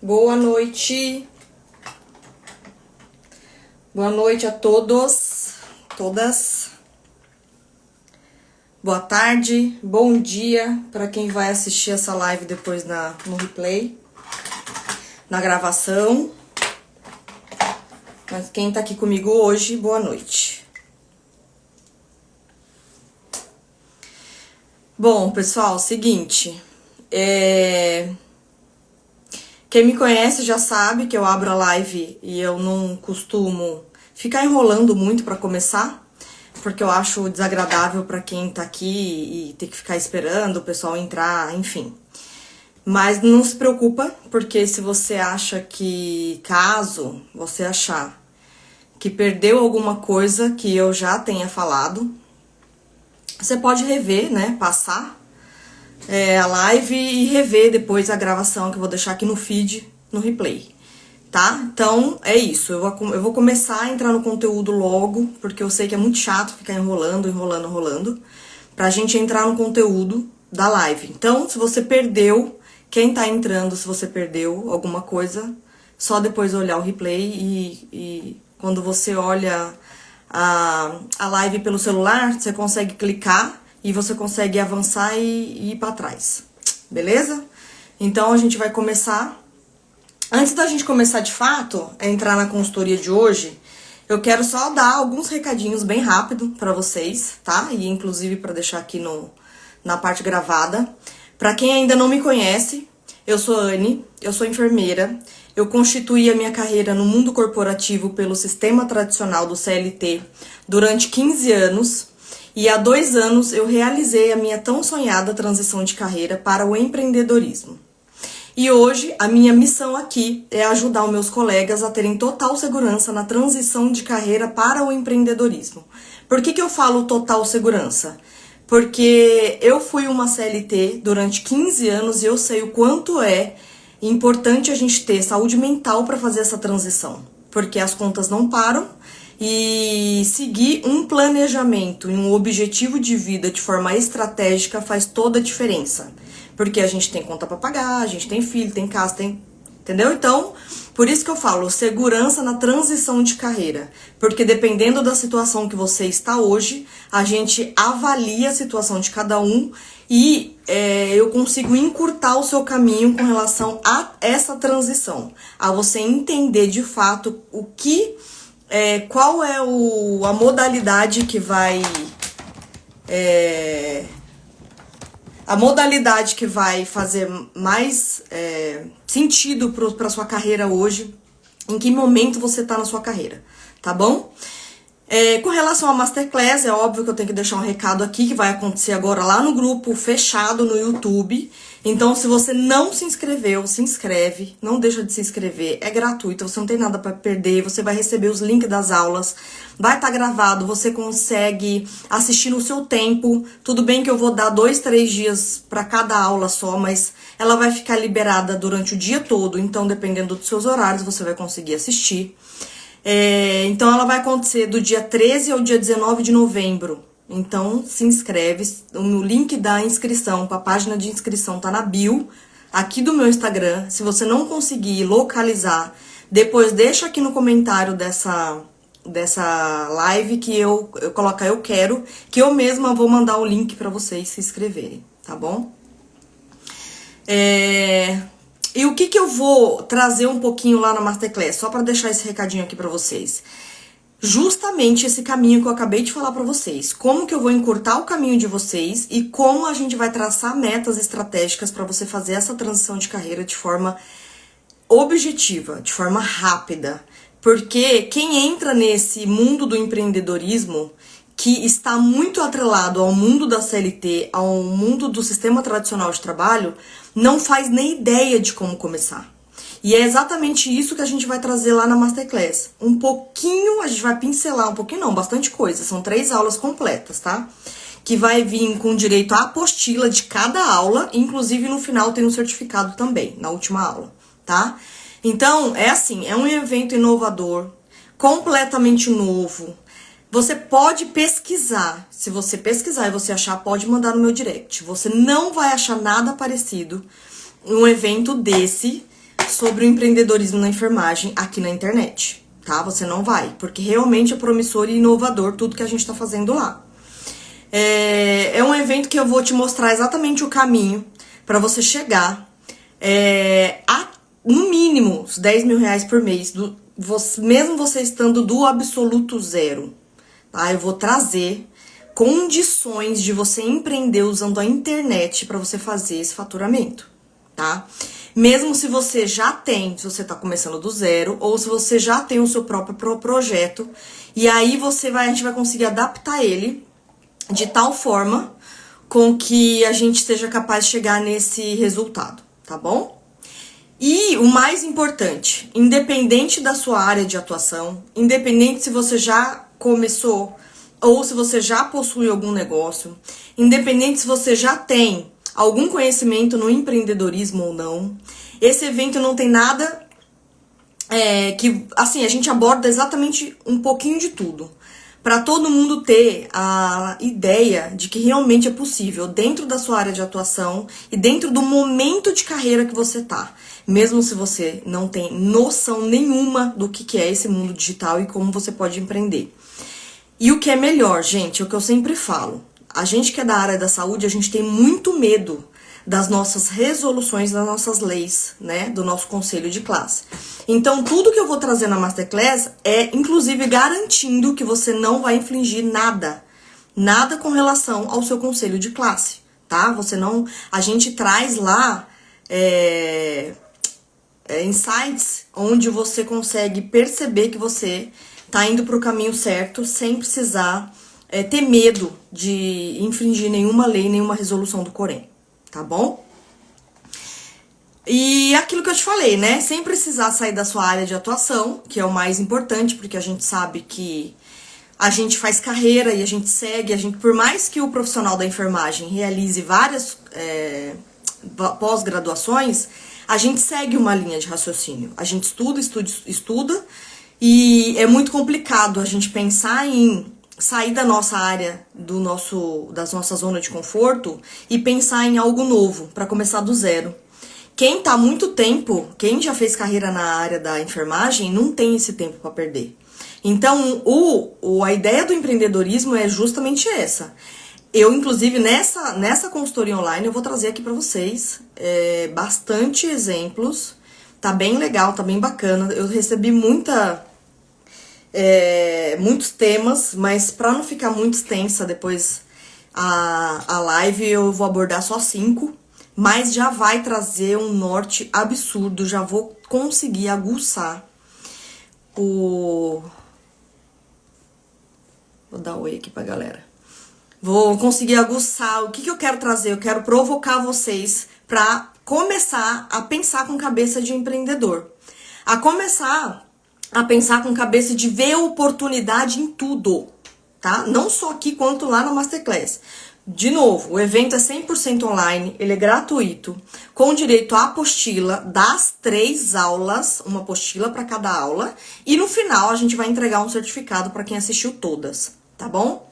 Boa noite. Boa noite a todos, todas. Boa tarde, bom dia para quem vai assistir essa live depois no replay, na gravação. Mas quem tá aqui comigo hoje, boa noite. Bom, pessoal, seguinte, quem me conhece já sabe que eu abro a live e eu não costumo ficar enrolando muito pra começar, porque eu acho desagradável pra quem tá aqui e ter que ficar esperando o pessoal entrar, enfim. Mas não se preocupa, porque se você acha que, caso você achar que perdeu alguma coisa que eu já tenha falado, você pode rever, né, passar a live e rever depois a gravação que eu vou deixar aqui no feed, no replay, tá? Então, é isso. Eu vou começar a entrar no conteúdo logo, porque eu sei que é muito chato ficar enrolando, pra gente entrar no conteúdo da live. Então, se você perdeu, quem tá entrando, se você perdeu alguma coisa, só depois olhar o replay e quando você olha a live pelo celular, você consegue clicar e você consegue avançar e ir pra trás, beleza? Então, a gente vai começar. Antes da gente começar de fato a entrar na consultoria de hoje, eu quero só dar alguns recadinhos bem rápido pra vocês, tá? E inclusive pra deixar aqui na parte gravada. Pra quem ainda não me conhece, eu sou Anne, eu sou enfermeira. Eu constituí a minha carreira no mundo corporativo pelo sistema tradicional do CLT durante 15 anos. E há 2 anos eu realizei a minha tão sonhada transição de carreira para o empreendedorismo. E hoje a minha missão aqui é ajudar os meus colegas a terem total segurança na transição de carreira para o empreendedorismo. Por que eu falo total segurança? Porque eu fui uma CLT durante 15 anos e eu sei o quanto é importante a gente ter saúde mental para fazer essa transição. Porque as contas não param. E seguir um planejamento e um objetivo de vida de forma estratégica faz toda a diferença. Porque a gente tem conta para pagar, a gente tem filho, tem casa, tem... Entendeu? Então, por isso que eu falo, segurança na transição de carreira. Porque dependendo da situação que você está hoje, a gente avalia a situação de cada um e eu consigo encurtar o seu caminho com relação a essa transição. A você entender de fato o que... qual é a modalidade que vai fazer mais sentido para sua carreira hoje, em que momento você tá na sua carreira, tá bom? Com relação à Masterclass, é óbvio que eu tenho que deixar um recado aqui, que vai acontecer agora lá no grupo fechado no YouTube. Então, se você não se inscreveu, se inscreve, não deixa de se inscrever, é gratuito, você não tem nada para perder, você vai receber os links das aulas, vai estar gravado, você consegue assistir no seu tempo. Tudo bem que eu vou dar 2, 3 dias para cada aula só, mas ela vai ficar liberada durante o dia todo, então dependendo dos seus horários você vai conseguir assistir. Então ela vai acontecer do dia 13 ao dia 19 de novembro. Então se inscreve, o link da inscrição, a página de inscrição tá na bio, aqui do meu Instagram. Se você não conseguir localizar, depois deixa aqui no comentário dessa live que eu colocar eu quero, que eu mesma vou mandar o link pra vocês se inscreverem, tá bom? E o que eu vou trazer um pouquinho lá na Masterclass, só para deixar esse recadinho aqui para vocês. Justamente esse caminho que eu acabei de falar para vocês. Como que eu vou encurtar o caminho de vocês e como a gente vai traçar metas estratégicas para você fazer essa transição de carreira de forma objetiva, de forma rápida. Porque quem entra nesse mundo do empreendedorismo, que está muito atrelado ao mundo da CLT, ao mundo do sistema tradicional de trabalho, não faz nem ideia de como começar. E é exatamente isso que a gente vai trazer lá na Masterclass. Um pouquinho, a gente vai pincelar, um pouquinho não, bastante coisa. São 3 aulas completas, tá? Que vai vir com direito à apostila de cada aula, inclusive no final tem um certificado também, na última aula, tá? Então, é assim, é um evento inovador, completamente novo. Você pode pesquisar, se você pesquisar e você achar, pode mandar no meu direct. Você não vai achar nada parecido um evento desse sobre o empreendedorismo na enfermagem aqui na internet, tá? Você não vai, porque realmente é promissor e inovador tudo que a gente tá fazendo lá. É um evento que eu vou te mostrar exatamente o caminho para você chegar a, no mínimo, os 10 mil reais por mês, mesmo você estando do absoluto zero, tá? Eu vou trazer condições de você empreender usando a internet para você fazer esse faturamento, tá? Mesmo se você já tem, se você tá começando do zero, ou se você já tem o seu próprio projeto, e aí a gente vai conseguir adaptar ele de tal forma com que a gente seja capaz de chegar nesse resultado, tá bom? E o mais importante, independente da sua área de atuação, independente se você já começou ou se você já possui algum negócio, independente se você já tem algum conhecimento no empreendedorismo ou não, esse evento não tem nada que, assim, a gente aborda exatamente um pouquinho de tudo, para todo mundo ter a ideia de que realmente é possível dentro da sua área de atuação e dentro do momento de carreira que você tá, mesmo se você não tem noção nenhuma do que é esse mundo digital e como você pode empreender. E o que é melhor, gente, é o que eu sempre falo. A gente que é da área da saúde, a gente tem muito medo das nossas resoluções, das nossas leis, né, do nosso conselho de classe. Então, tudo que eu vou trazer na Masterclass é, inclusive, garantindo que você não vai infringir nada com relação ao seu conselho de classe, tá? A gente traz lá insights onde você consegue perceber que você tá indo pro caminho certo sem precisar ter medo de infringir nenhuma lei, nenhuma resolução do Corém, tá bom? E aquilo que eu te falei, né? Sem precisar sair da sua área de atuação, que é o mais importante, porque a gente sabe que a gente faz carreira e a gente segue, por mais que o profissional da enfermagem realize várias pós-graduações, a gente segue uma linha de raciocínio. A gente estuda, e é muito complicado a gente pensar em sair da nossa área, das nossas zonas de conforto e pensar em algo novo, para começar do zero. Quem tá há muito tempo, quem já fez carreira na área da enfermagem, não tem esse tempo para perder. Então, a ideia do empreendedorismo é justamente essa. Eu, inclusive, nessa consultoria online, eu vou trazer aqui para vocês bastante exemplos. Tá bem legal, tá bem bacana. Eu recebi muitos temas, mas para não ficar muito extensa depois a live, eu vou abordar só 5. Mas já vai trazer um norte absurdo, já vou conseguir aguçar Vou dar oi aqui pra galera. Vou conseguir aguçar o que eu quero trazer. Eu quero provocar vocês pra começar a pensar com cabeça de empreendedor. A começar a pensar com cabeça de ver oportunidade em tudo, tá? Não só aqui quanto lá na Masterclass. De novo, o evento é 100% online, ele é gratuito, com direito à apostila das 3 aulas, uma apostila para cada aula, e no final a gente vai entregar um certificado para quem assistiu todas, tá bom?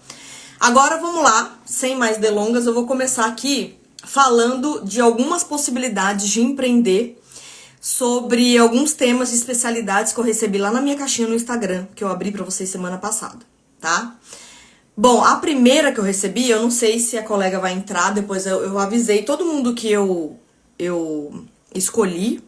Agora vamos lá, sem mais delongas, eu vou começar aqui falando de algumas possibilidades de empreender sobre alguns temas de especialidades que eu recebi lá na minha caixinha no Instagram, que eu abri para vocês semana passada, tá? Bom, a primeira que eu recebi, eu não sei se a colega vai entrar, depois eu avisei todo mundo que eu escolhi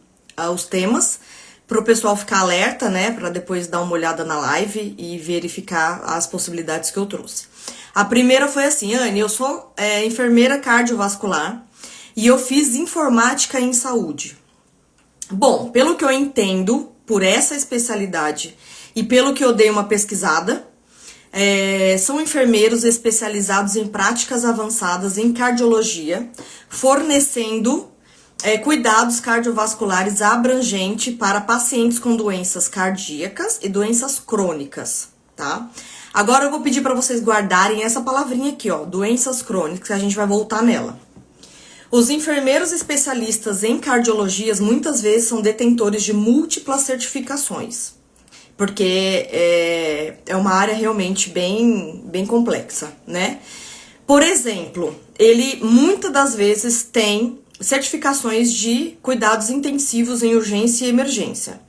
os temas, pro pessoal ficar alerta, né, pra depois dar uma olhada na live e verificar as possibilidades que eu trouxe. A primeira foi assim: Anne, eu sou enfermeira cardiovascular e eu fiz informática em saúde. Bom, pelo que eu entendo por essa especialidade e pelo que eu dei uma pesquisada, são enfermeiros especializados em práticas avançadas em cardiologia, fornecendo cuidados cardiovasculares abrangentes para pacientes com doenças cardíacas e doenças crônicas, tá? Agora eu vou pedir para vocês guardarem essa palavrinha aqui, ó, doenças crônicas, que a gente vai voltar nela. Os enfermeiros especialistas em cardiologias muitas vezes são detentores de múltiplas certificações, porque é uma área realmente bem complexa, né? Por exemplo, ele muitas das vezes tem certificações de cuidados intensivos em urgência e emergência.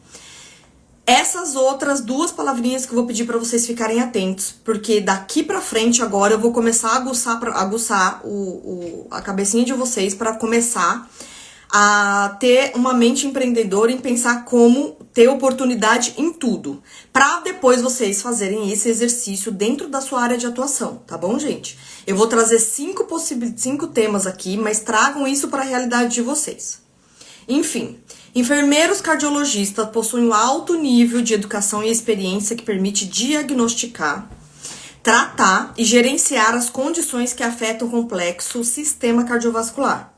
Essas outras duas palavrinhas que eu vou pedir para vocês ficarem atentos, porque daqui pra frente agora eu vou começar a aguçar a cabecinha de vocês para começar a ter uma mente empreendedora em pensar como ter oportunidade em tudo, para depois vocês fazerem esse exercício dentro da sua área de atuação, tá bom, gente? Eu vou trazer 5 temas aqui, mas tragam isso para a realidade de vocês. Enfim, enfermeiros cardiologistas possuem um alto nível de educação e experiência que permite diagnosticar, tratar e gerenciar as condições que afetam o complexo sistema cardiovascular.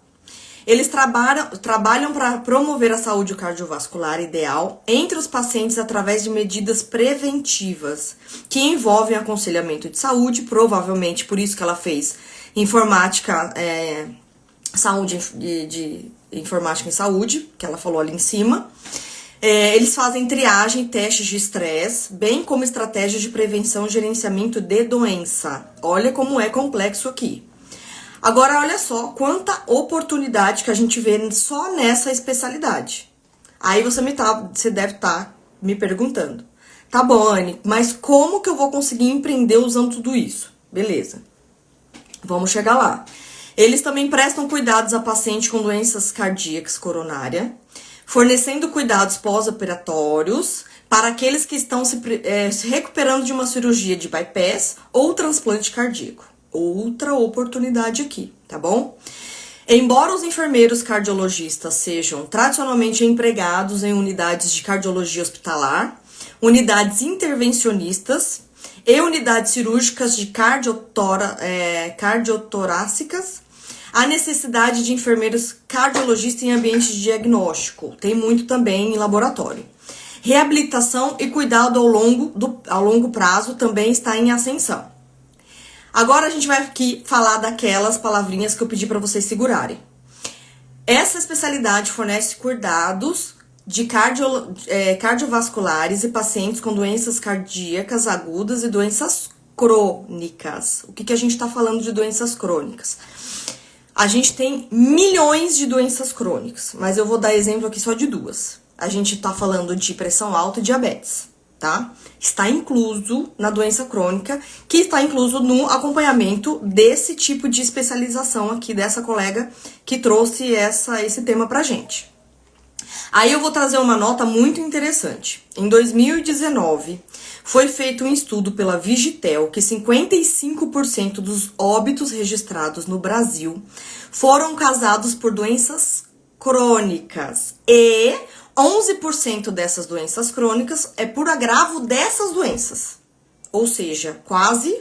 Eles trabalham para promover a saúde cardiovascular ideal entre os pacientes através de medidas preventivas, que envolvem aconselhamento de saúde, provavelmente por isso que ela fez informática, saúde de informática em saúde, que ela falou ali em cima. Eles fazem triagem e testes de estresse, bem como estratégias de prevenção e gerenciamento de doença. Olha como é complexo aqui. Agora, olha só quanta oportunidade que a gente vê só nessa especialidade. Aí você deve estar me perguntando. Tá bom, Anne, mas como que eu vou conseguir empreender usando tudo isso? Beleza, vamos chegar lá. Eles também prestam cuidados a paciente com doenças cardíacas coronárias, fornecendo cuidados pós-operatórios para aqueles que estão se recuperando de uma cirurgia de bypass ou transplante cardíaco. Outra oportunidade aqui, tá bom? Embora os enfermeiros cardiologistas sejam tradicionalmente empregados em unidades de cardiologia hospitalar, unidades intervencionistas e unidades cirúrgicas de cardiotorácicas, há necessidade de enfermeiros cardiologistas em ambiente de diagnóstico. Tem muito também em laboratório. Reabilitação e cuidado ao longo prazo também está em ascensão. Agora a gente vai aqui falar daquelas palavrinhas que eu pedi para vocês segurarem. Essa especialidade fornece cuidados de cardiovasculares e pacientes com doenças cardíacas agudas e doenças crônicas. O que a gente está falando de doenças crônicas? A gente tem milhões de doenças crônicas, mas eu vou dar exemplo aqui só de 2. A gente está falando de pressão alta e diabetes, tá? Está incluso na doença crônica, que está incluso no acompanhamento desse tipo de especialização aqui dessa colega que trouxe esse tema pra gente. Aí eu vou trazer uma nota muito interessante. Em 2019, foi feito um estudo pela Vigitel que 55% dos óbitos registrados no Brasil foram causados por doenças crônicas e 11% dessas doenças crônicas é por agravo dessas doenças. Ou seja, quase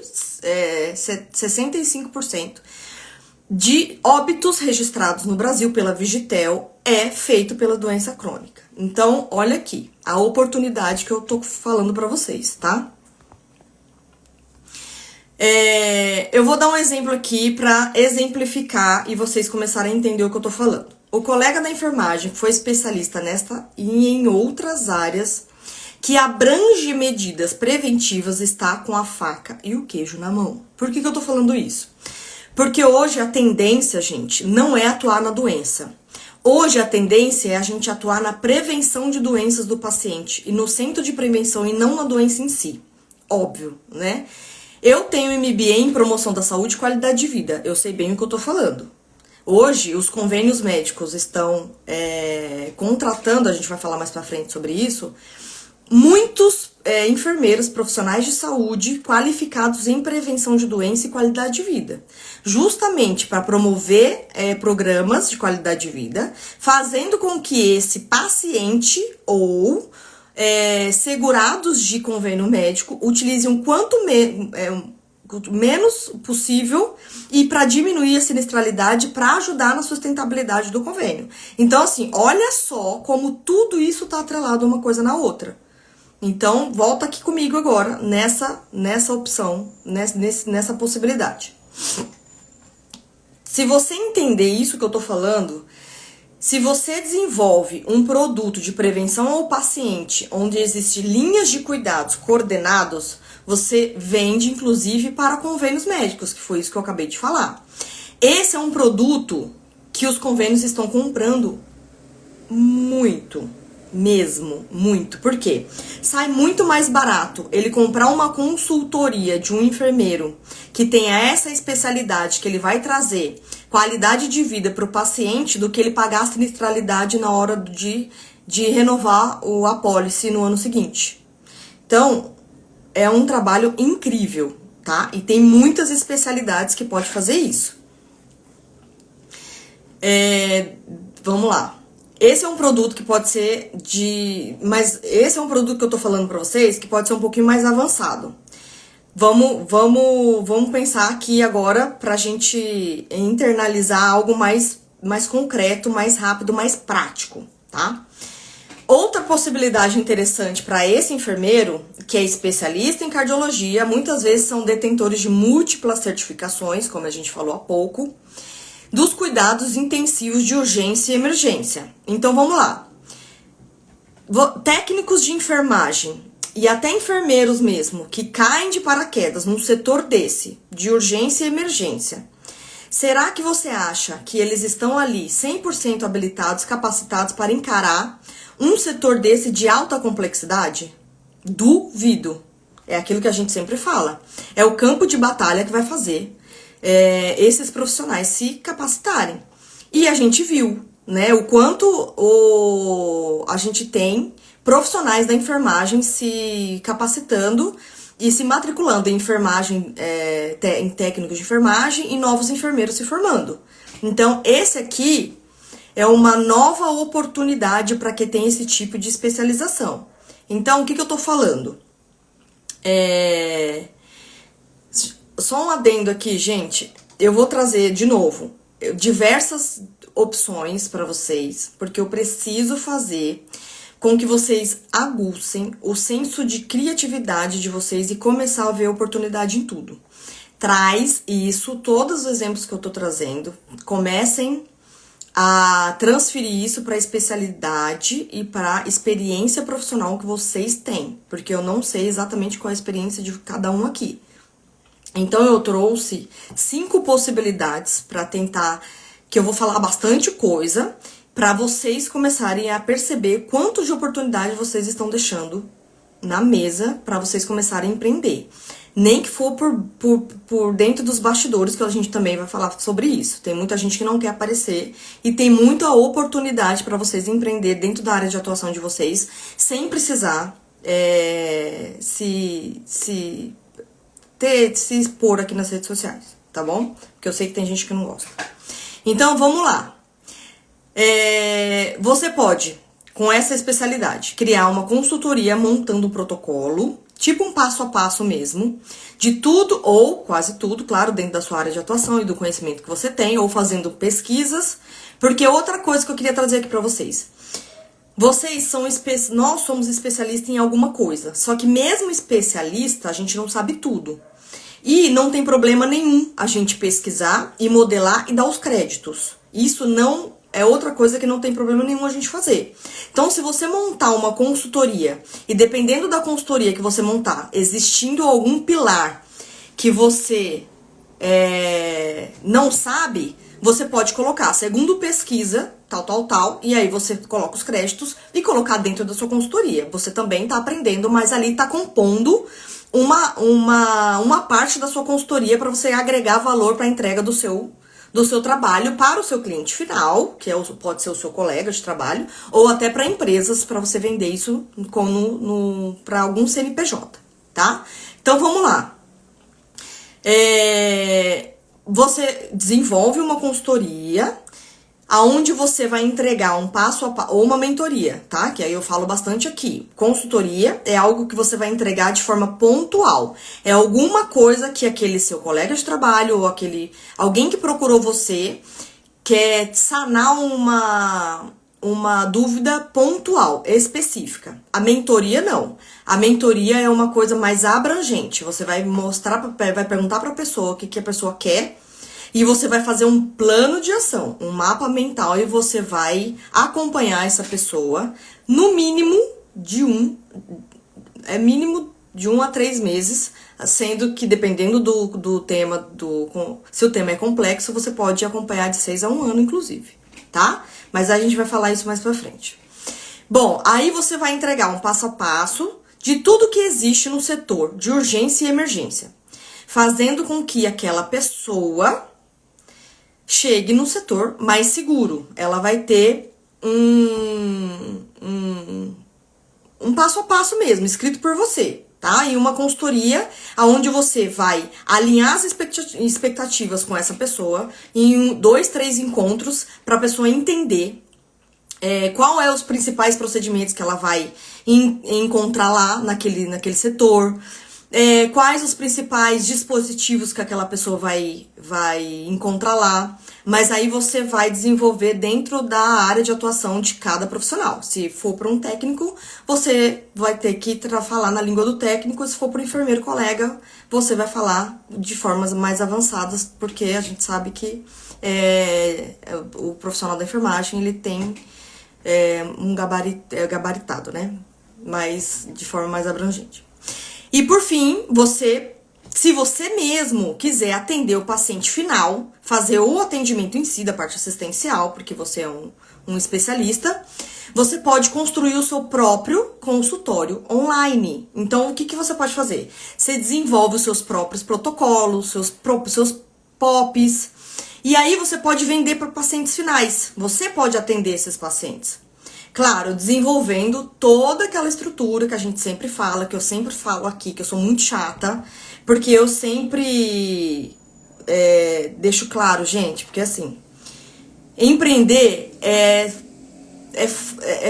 65% de óbitos registrados no Brasil pela Vigitel é feito pela doença crônica. Então, olha aqui, a oportunidade que eu tô falando pra vocês, tá? Eu vou dar um exemplo aqui pra exemplificar e vocês começarem a entender o que eu tô falando. O colega da enfermagem foi especialista nesta e em outras áreas que abrange medidas preventivas está com a faca e o queijo na mão. Por que eu tô falando isso? Porque hoje a tendência, gente, não é atuar na doença. Hoje a tendência é a gente atuar na prevenção de doenças do paciente e no centro de prevenção e não na doença em si. Óbvio, né? Eu tenho MBA em promoção da saúde e qualidade de vida. Eu sei bem o que eu tô falando. Hoje, os convênios médicos estão contratando, a gente vai falar mais pra frente sobre isso, muitos enfermeiros profissionais de saúde qualificados em prevenção de doença e qualidade de vida. Justamente para promover programas de qualidade de vida, fazendo com que esse paciente ou segurados de convênio médico utilizem o quanto menos possível e para diminuir a sinistralidade, para ajudar na sustentabilidade do convênio. Então, assim, olha só como tudo isso tá atrelado uma coisa na outra. Então, volta aqui comigo agora nessa opção, nessa possibilidade. Se você entender isso que eu tô falando, se você desenvolve um produto de prevenção ao paciente, onde existem linhas de cuidados coordenados, você vende, inclusive, para convênios médicos, que foi isso que eu acabei de falar. Esse é um produto que os convênios estão comprando muito, mesmo, muito. Por quê? Sai muito mais barato ele comprar uma consultoria de um enfermeiro que tenha essa especialidade, que ele vai trazer qualidade de vida para o paciente, do que ele pagar a sinistralidade na hora de renovar a apólice no ano seguinte. Então, é um trabalho incrível, tá? E tem muitas especialidades que pode fazer isso. Vamos lá. Esse é um produto que pode ser mas esse é um produto que eu tô falando pra vocês que pode ser um pouquinho mais avançado. Vamos pensar aqui agora pra gente internalizar algo mais concreto, mais rápido, mais prático, tá? Outra possibilidade interessante para esse enfermeiro, que é especialista em cardiologia, muitas vezes são detentores de múltiplas certificações, como a gente falou há pouco, dos cuidados intensivos de urgência e emergência. Então vamos lá. Técnicos de enfermagem e até enfermeiros mesmo, que caem de paraquedas num setor desse, de urgência e emergência. Será que você acha que eles estão ali 100% habilitados, capacitados para encarar um setor desse de alta complexidade? Duvido. É aquilo que a gente sempre fala. É o campo de batalha que vai fazer esses profissionais se capacitarem. E a gente viu, né, o quanto a gente tem profissionais da enfermagem se capacitando e se matriculando em enfermagem, em técnicos de enfermagem, e novos enfermeiros se formando. Então, esse aqui é uma nova oportunidade para quem tem esse tipo de especialização. Então, o que eu tô falando? Só um adendo aqui, gente. Eu vou trazer, de novo, diversas opções para vocês, porque eu preciso fazer com que vocês aguçem o senso de criatividade de vocês e começar a ver oportunidade em tudo. Traz isso, todos os exemplos que eu tô trazendo, comecem a transferir isso para a especialidade e para a experiência profissional que vocês têm, porque eu não sei exatamente qual é a experiência de cada um aqui. Então eu trouxe 5 possibilidades para tentar, que eu vou falar bastante coisa, para vocês começarem a perceber quanto de oportunidade vocês estão deixando na mesa para vocês começarem a empreender. Nem que for por dentro dos bastidores, que a gente também vai falar sobre isso. Tem muita gente que não quer aparecer e tem muita oportunidade para vocês empreender dentro da área de atuação de vocês, sem precisar se expor aqui nas redes sociais, tá bom? Porque eu sei que tem gente que não gosta. Então, vamos lá. Você pode, com essa especialidade, criar uma consultoria montando um protocolo, tipo um passo a passo mesmo, de tudo ou quase tudo, claro, dentro da sua área de atuação e do conhecimento que você tem, ou fazendo pesquisas, porque outra coisa que eu queria trazer aqui pra vocês. Nós somos especialistas em alguma coisa, só que mesmo especialista, a gente não sabe tudo. E não tem problema nenhum a gente pesquisar e modelar e dar os créditos. Isso não é outra coisa que não tem problema nenhum a gente fazer. Então, se você montar uma consultoria, e dependendo da consultoria que você montar, existindo algum pilar que você não sabe, você pode colocar, segundo pesquisa, tal, e aí você coloca os créditos e colocar dentro da sua consultoria. Você também tá aprendendo, mas ali tá compondo uma parte da sua consultoria para você agregar valor para a entrega do seu trabalho para o seu cliente final, que pode ser o seu colega de trabalho, ou até para empresas, para você vender isso para algum CNPJ, tá? Então, vamos lá. Você desenvolve uma consultoria, aonde você vai entregar um passo a passo, ou uma mentoria, tá? Que aí eu falo bastante aqui. Consultoria é algo que você vai entregar de forma pontual. É alguma coisa que aquele seu colega de trabalho ou alguém que procurou você quer sanar uma dúvida pontual, específica. A mentoria não. A mentoria é uma coisa mais abrangente. Você vai vai perguntar para a pessoa o que a pessoa quer. E você vai fazer um plano de ação, um mapa mental, e você vai acompanhar essa pessoa no mínimo de 1 a 3 meses, sendo que dependendo do tema, se o tema é complexo, você pode acompanhar de 6 a 1 ano, inclusive, tá? Mas a gente vai falar isso mais pra frente. Bom, aí você vai entregar um passo a passo de tudo que existe no setor de urgência e emergência, fazendo com que aquela pessoa chegue no setor mais seguro. Ela vai ter um passo a passo mesmo, escrito por você, tá? E uma consultoria onde você vai alinhar as expectativas com essa pessoa em 2, 3 encontros para a pessoa entender qual é os principais procedimentos que ela vai encontrar lá naquele setor, quais os principais dispositivos que aquela pessoa vai encontrar lá, mas aí você vai desenvolver dentro da área de atuação de cada profissional. Se for para um técnico, você vai ter que falar na língua do técnico, se for para um enfermeiro colega, você vai falar de formas mais avançadas, porque a gente sabe que o profissional da enfermagem, ele tem um gabaritado, né? Mas de forma mais abrangente. E por fim, se você mesmo quiser atender o paciente final, fazer o atendimento em si da parte assistencial, porque você é um especialista, você pode construir o seu próprio consultório online. Então, o que você pode fazer? Você desenvolve os seus próprios protocolos, seus POPs, e aí você pode vender para pacientes finais. Você pode atender esses pacientes. Claro, desenvolvendo toda aquela estrutura que a gente sempre fala, que eu sempre falo aqui, que eu sou muito chata, porque eu sempre deixo claro, gente, porque assim, empreender é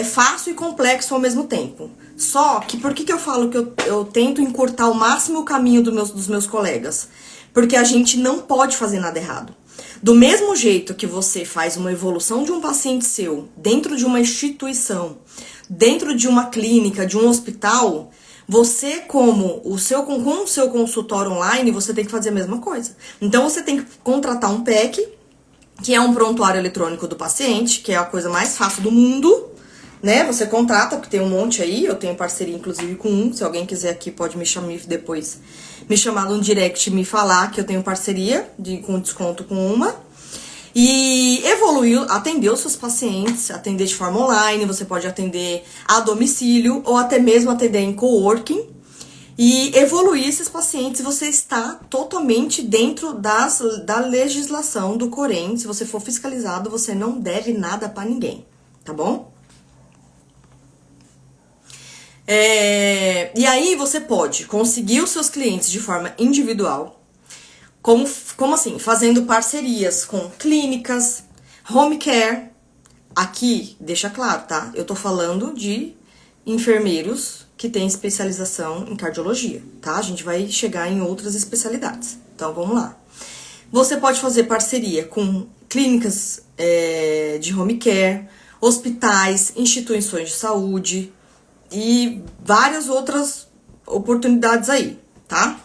fácil e complexo ao mesmo tempo. Só que por que eu falo que eu tento encurtar ao máximo o caminho dos meus colegas? Porque a gente não pode fazer nada errado. Do mesmo jeito que você faz uma evolução de um paciente seu dentro de uma instituição, dentro de uma clínica, de um hospital, você com o seu consultório online, você tem que fazer a mesma coisa. Então você tem que contratar um PEC, que é um prontuário eletrônico do paciente, que é a coisa mais fácil do mundo, né? Você contrata, porque tem um monte aí, eu tenho parceria inclusive com um, se alguém quiser aqui pode me chamar depois, me chamar no direct e me falar que eu tenho parceria com desconto com uma. E atender os seus pacientes, atender de forma online, você pode atender a domicílio ou até mesmo atender em coworking e evoluir esses pacientes. Você está totalmente dentro da legislação do Corém. Se você for fiscalizado, você não deve nada para ninguém, tá bom? E aí você pode conseguir os seus clientes de forma individual, como assim? Fazendo parcerias com clínicas, home care. Aqui, deixa claro, tá? Eu tô falando de enfermeiros que têm especialização em cardiologia, tá? A gente vai chegar em outras especialidades. Então, vamos lá. Você pode fazer parceria com clínicas de home care, hospitais, instituições de saúde e várias outras oportunidades aí, tá?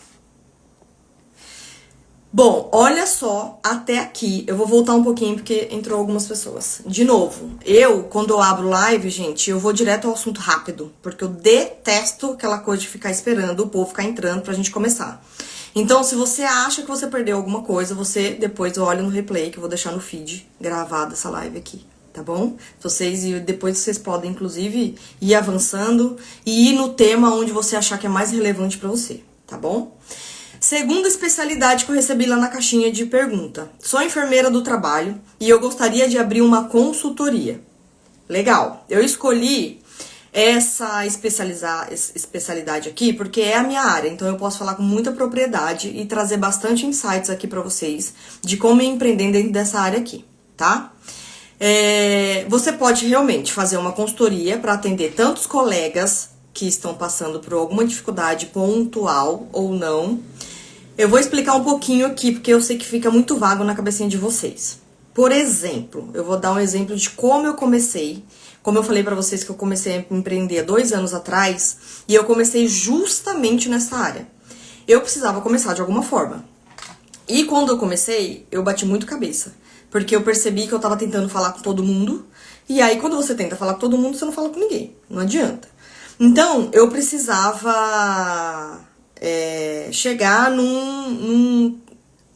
Bom, olha só, até aqui, eu vou voltar um pouquinho porque entrou algumas pessoas. De novo, quando eu abro live, gente, eu vou direto ao assunto rápido, porque eu detesto aquela coisa de ficar esperando o povo ficar entrando pra gente começar. Então, se você acha que você perdeu alguma coisa, você depois olha no replay, que eu vou deixar no feed gravado essa live aqui, tá bom? Depois vocês podem, inclusive, ir avançando e ir no tema onde você achar que é mais relevante pra você, tá bom? Segunda especialidade que eu recebi lá na caixinha de pergunta. Sou enfermeira do trabalho e eu gostaria de abrir uma consultoria. Legal. Eu escolhi essa especialidade aqui porque é a minha área. Então eu posso falar com muita propriedade e trazer bastante insights aqui pra vocês de como empreender dentro dessa área aqui, tá? Você pode realmente fazer uma consultoria para atender tantos colegas que estão passando por alguma dificuldade pontual ou não. Eu vou explicar um pouquinho aqui, porque eu sei que fica muito vago na cabecinha de vocês. Por exemplo, eu vou dar um exemplo de como eu comecei. Como eu falei pra vocês que eu comecei a empreender há 2 anos atrás, e eu comecei justamente nessa área. Eu precisava começar de alguma forma. E quando eu comecei, eu bati muito cabeça. Porque eu percebi que eu tava tentando falar com todo mundo, e aí quando você tenta falar com todo mundo, você não fala com ninguém. Não adianta. Então, eu precisava chegar num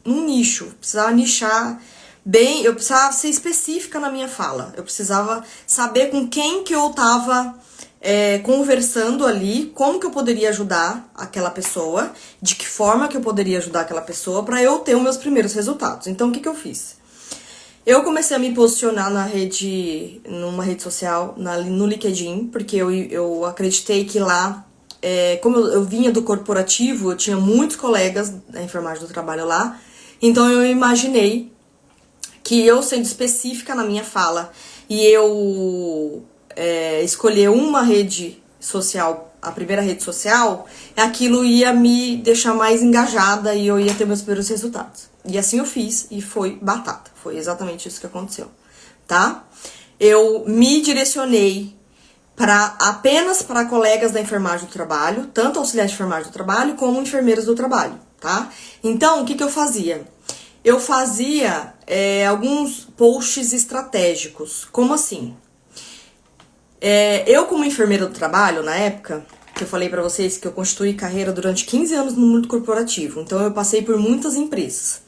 nicho, precisava nichar bem, eu precisava ser específica na minha fala, eu precisava saber com quem que eu tava conversando ali, como que eu poderia ajudar aquela pessoa, de que forma que eu poderia ajudar aquela pessoa para eu ter os meus primeiros resultados. Então, o que eu fiz? Eu comecei a me posicionar numa rede social, no LinkedIn, porque eu acreditei que lá, como eu vinha do corporativo, eu tinha muitos colegas da enfermagem do trabalho lá, então eu imaginei que eu, sendo específica na minha fala, e eu escolher uma rede social, a primeira rede social, aquilo ia me deixar mais engajada e eu ia ter meus primeiros resultados. E assim eu fiz e foi batata. Foi exatamente isso que aconteceu, tá? Eu me direcionei apenas para colegas da enfermagem do trabalho, tanto auxiliares de enfermagem do trabalho como enfermeiras do trabalho, tá? Então, o que eu fazia? Eu fazia alguns posts estratégicos. Como assim? Eu, como enfermeira do trabalho, na época, que eu falei pra vocês que eu constituí carreira durante 15 anos no mundo corporativo, então eu passei por muitas empresas.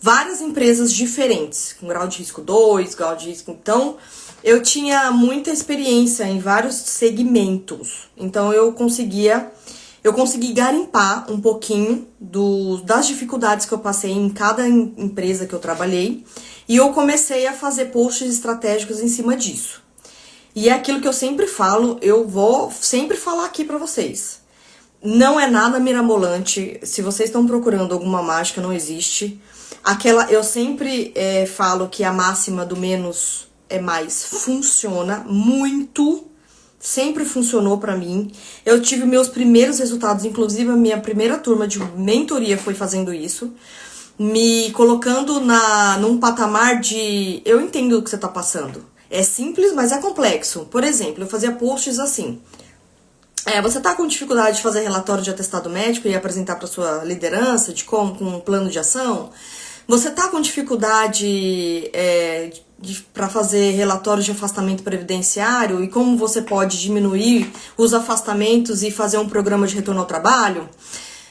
Várias empresas diferentes, com grau de risco 2, grau de risco... Então, eu tinha muita experiência em vários segmentos. Então, eu consegui garimpar um pouquinho das dificuldades que eu passei em cada empresa que eu trabalhei. E eu comecei a fazer posts estratégicos em cima disso. E é aquilo que eu sempre falo, eu vou sempre falar aqui pra vocês. Não é nada mirabolante. Se vocês estão procurando alguma mágica, não existe. Eu sempre falo que a máxima do menos é mais funciona muito. Sempre funcionou pra mim. Eu tive meus primeiros resultados, inclusive a minha primeira turma de mentoria foi fazendo isso. Me colocando num patamar de... Eu entendo o que você tá passando. É simples, mas é complexo. Por exemplo, eu fazia posts assim. Você tá com dificuldade de fazer relatório de atestado médico e apresentar para sua liderança com um plano de ação? Você tá com dificuldade para fazer relatório de afastamento previdenciário e como você pode diminuir os afastamentos e fazer um programa de retorno ao trabalho?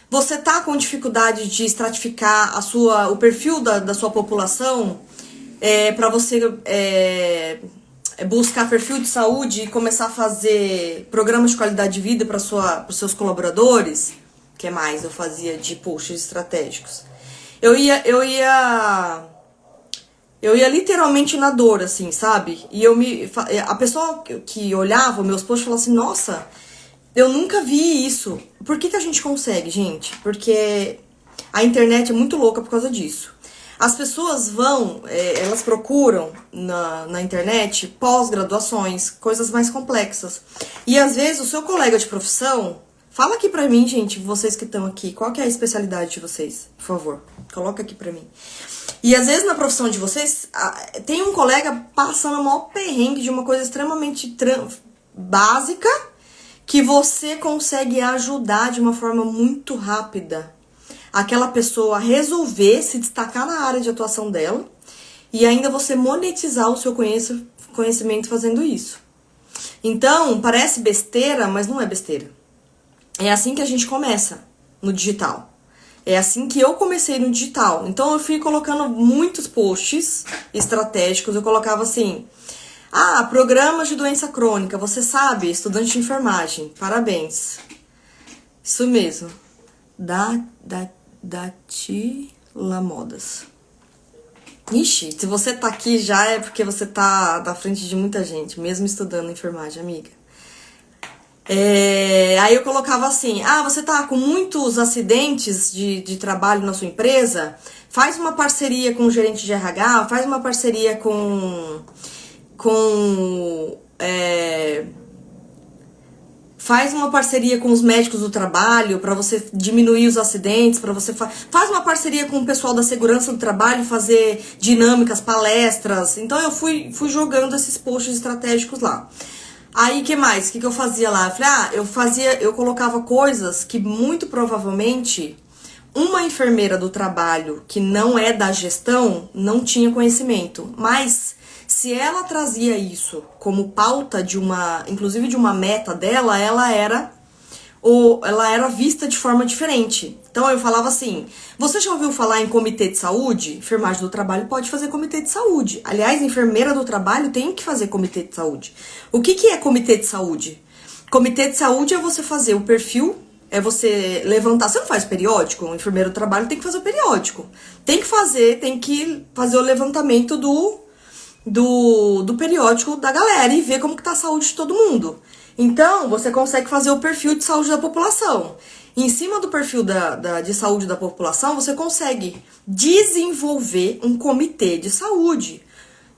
Você tá com dificuldade de estratificar o perfil da sua população para você buscar perfil de saúde e começar a fazer programas de qualidade de vida para os seus colaboradores? O que mais eu fazia de posts estratégicos? Eu ia literalmente na dor, assim, sabe? E a pessoa que olhava meus posts falava assim, nossa, eu nunca vi isso. Por que a gente consegue, gente? Porque a internet é muito louca por causa disso. As pessoas elas procuram na internet pós-graduações, coisas mais complexas. E às vezes o seu colega de profissão, fala aqui pra mim, gente, vocês que estão aqui, qual que é a especialidade de vocês? Por favor, coloca aqui pra mim. E às vezes na profissão de vocês, tem um colega passando o maior perrengue de uma coisa extremamente básica, que você consegue ajudar de uma forma muito rápida aquela pessoa a resolver se destacar na área de atuação dela e ainda você monetizar o seu conhecimento fazendo isso. Então, parece besteira, mas não é besteira. É assim que a gente começa no digital. É assim que eu comecei no digital. Então, eu fui colocando muitos posts estratégicos. Eu colocava assim... programas de doença crônica. Você sabe, estudante de enfermagem. Parabéns. Isso mesmo. Datila Modas. Ixi, se você tá aqui já é porque você tá na frente de muita gente, mesmo estudando enfermagem, amiga. Aí eu colocava assim, você tá com muitos acidentes de trabalho na sua empresa? Faz uma parceria com o gerente de RH, faz uma parceria faz uma parceria com os médicos do trabalho para você diminuir os acidentes, para você faz uma parceria com o pessoal da segurança do trabalho, fazer dinâmicas, palestras. Então eu fui jogando esses posts estratégicos lá. Aí, que mais? O que eu fazia lá? Eu falei, eu colocava coisas que muito provavelmente uma enfermeira do trabalho que não é da gestão não tinha conhecimento. Mas Se ela trazia isso como pauta de uma, inclusive de uma meta dela, ela era vista de forma diferente. Então eu falava assim: você já ouviu falar em comitê de saúde? Enfermagem do trabalho pode fazer comitê de saúde. Aliás, enfermeira do trabalho tem que fazer comitê de saúde. O que é comitê de saúde? Comitê de saúde é você fazer o perfil, é você levantar. Você não faz periódico? O enfermeiro do trabalho tem que fazer o periódico. Tem que fazer o levantamento do periódico da galera e ver como que tá a saúde de todo mundo. Então, você consegue fazer o perfil de saúde da população. Em cima do perfil de saúde da população, você consegue desenvolver um comitê de saúde,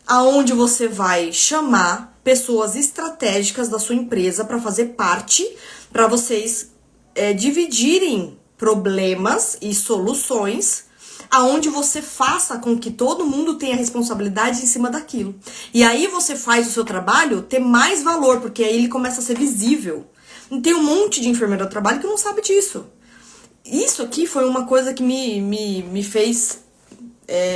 aonde você vai chamar pessoas estratégicas da sua empresa para fazer parte, para vocês dividirem problemas e soluções, aonde você faça com que todo mundo tenha responsabilidade em cima daquilo. E aí você faz o seu trabalho ter mais valor, porque aí ele começa a ser visível. E tem um monte de enfermeiro do trabalho que não sabe disso. Isso aqui foi uma coisa que me fez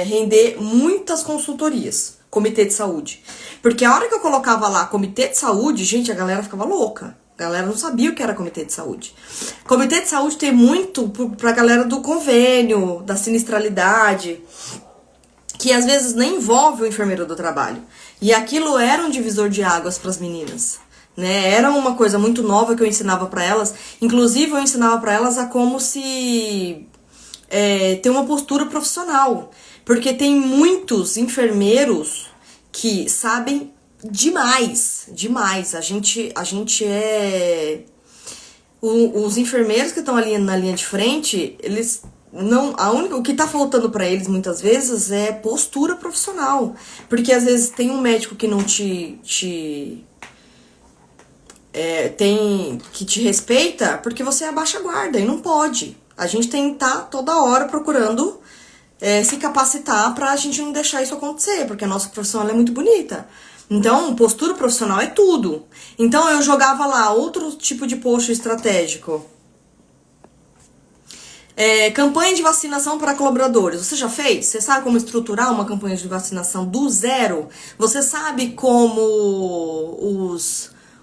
render muitas consultorias, comitê de saúde. Porque a hora que eu colocava lá comitê de saúde, gente, a galera ficava louca. A galera não sabia o que era comitê de saúde. Comitê de saúde tem muito pra galera do convênio, da sinistralidade, que às vezes nem envolve o enfermeiro do trabalho. E aquilo era um divisor de águas para as meninas, né? Era uma coisa muito nova que eu ensinava para elas. Inclusive, eu ensinava para elas a como se ter uma postura profissional. Porque tem muitos enfermeiros que sabem demais. A gente é... Os enfermeiros que estão ali na linha de frente, eles não... o que tá faltando para eles muitas vezes é postura profissional. Porque às vezes tem um médico que não te respeita porque você abaixa a guarda e não pode. A gente tem que estar toda hora procurando se capacitar pra gente não deixar isso acontecer, porque a nossa profissão ela é muito bonita. Então, postura profissional é tudo. Então, eu jogava lá outro tipo de post estratégico. Campanha de vacinação para colaboradores. Você já fez? Você sabe como estruturar uma campanha de vacinação do zero? Você sabe como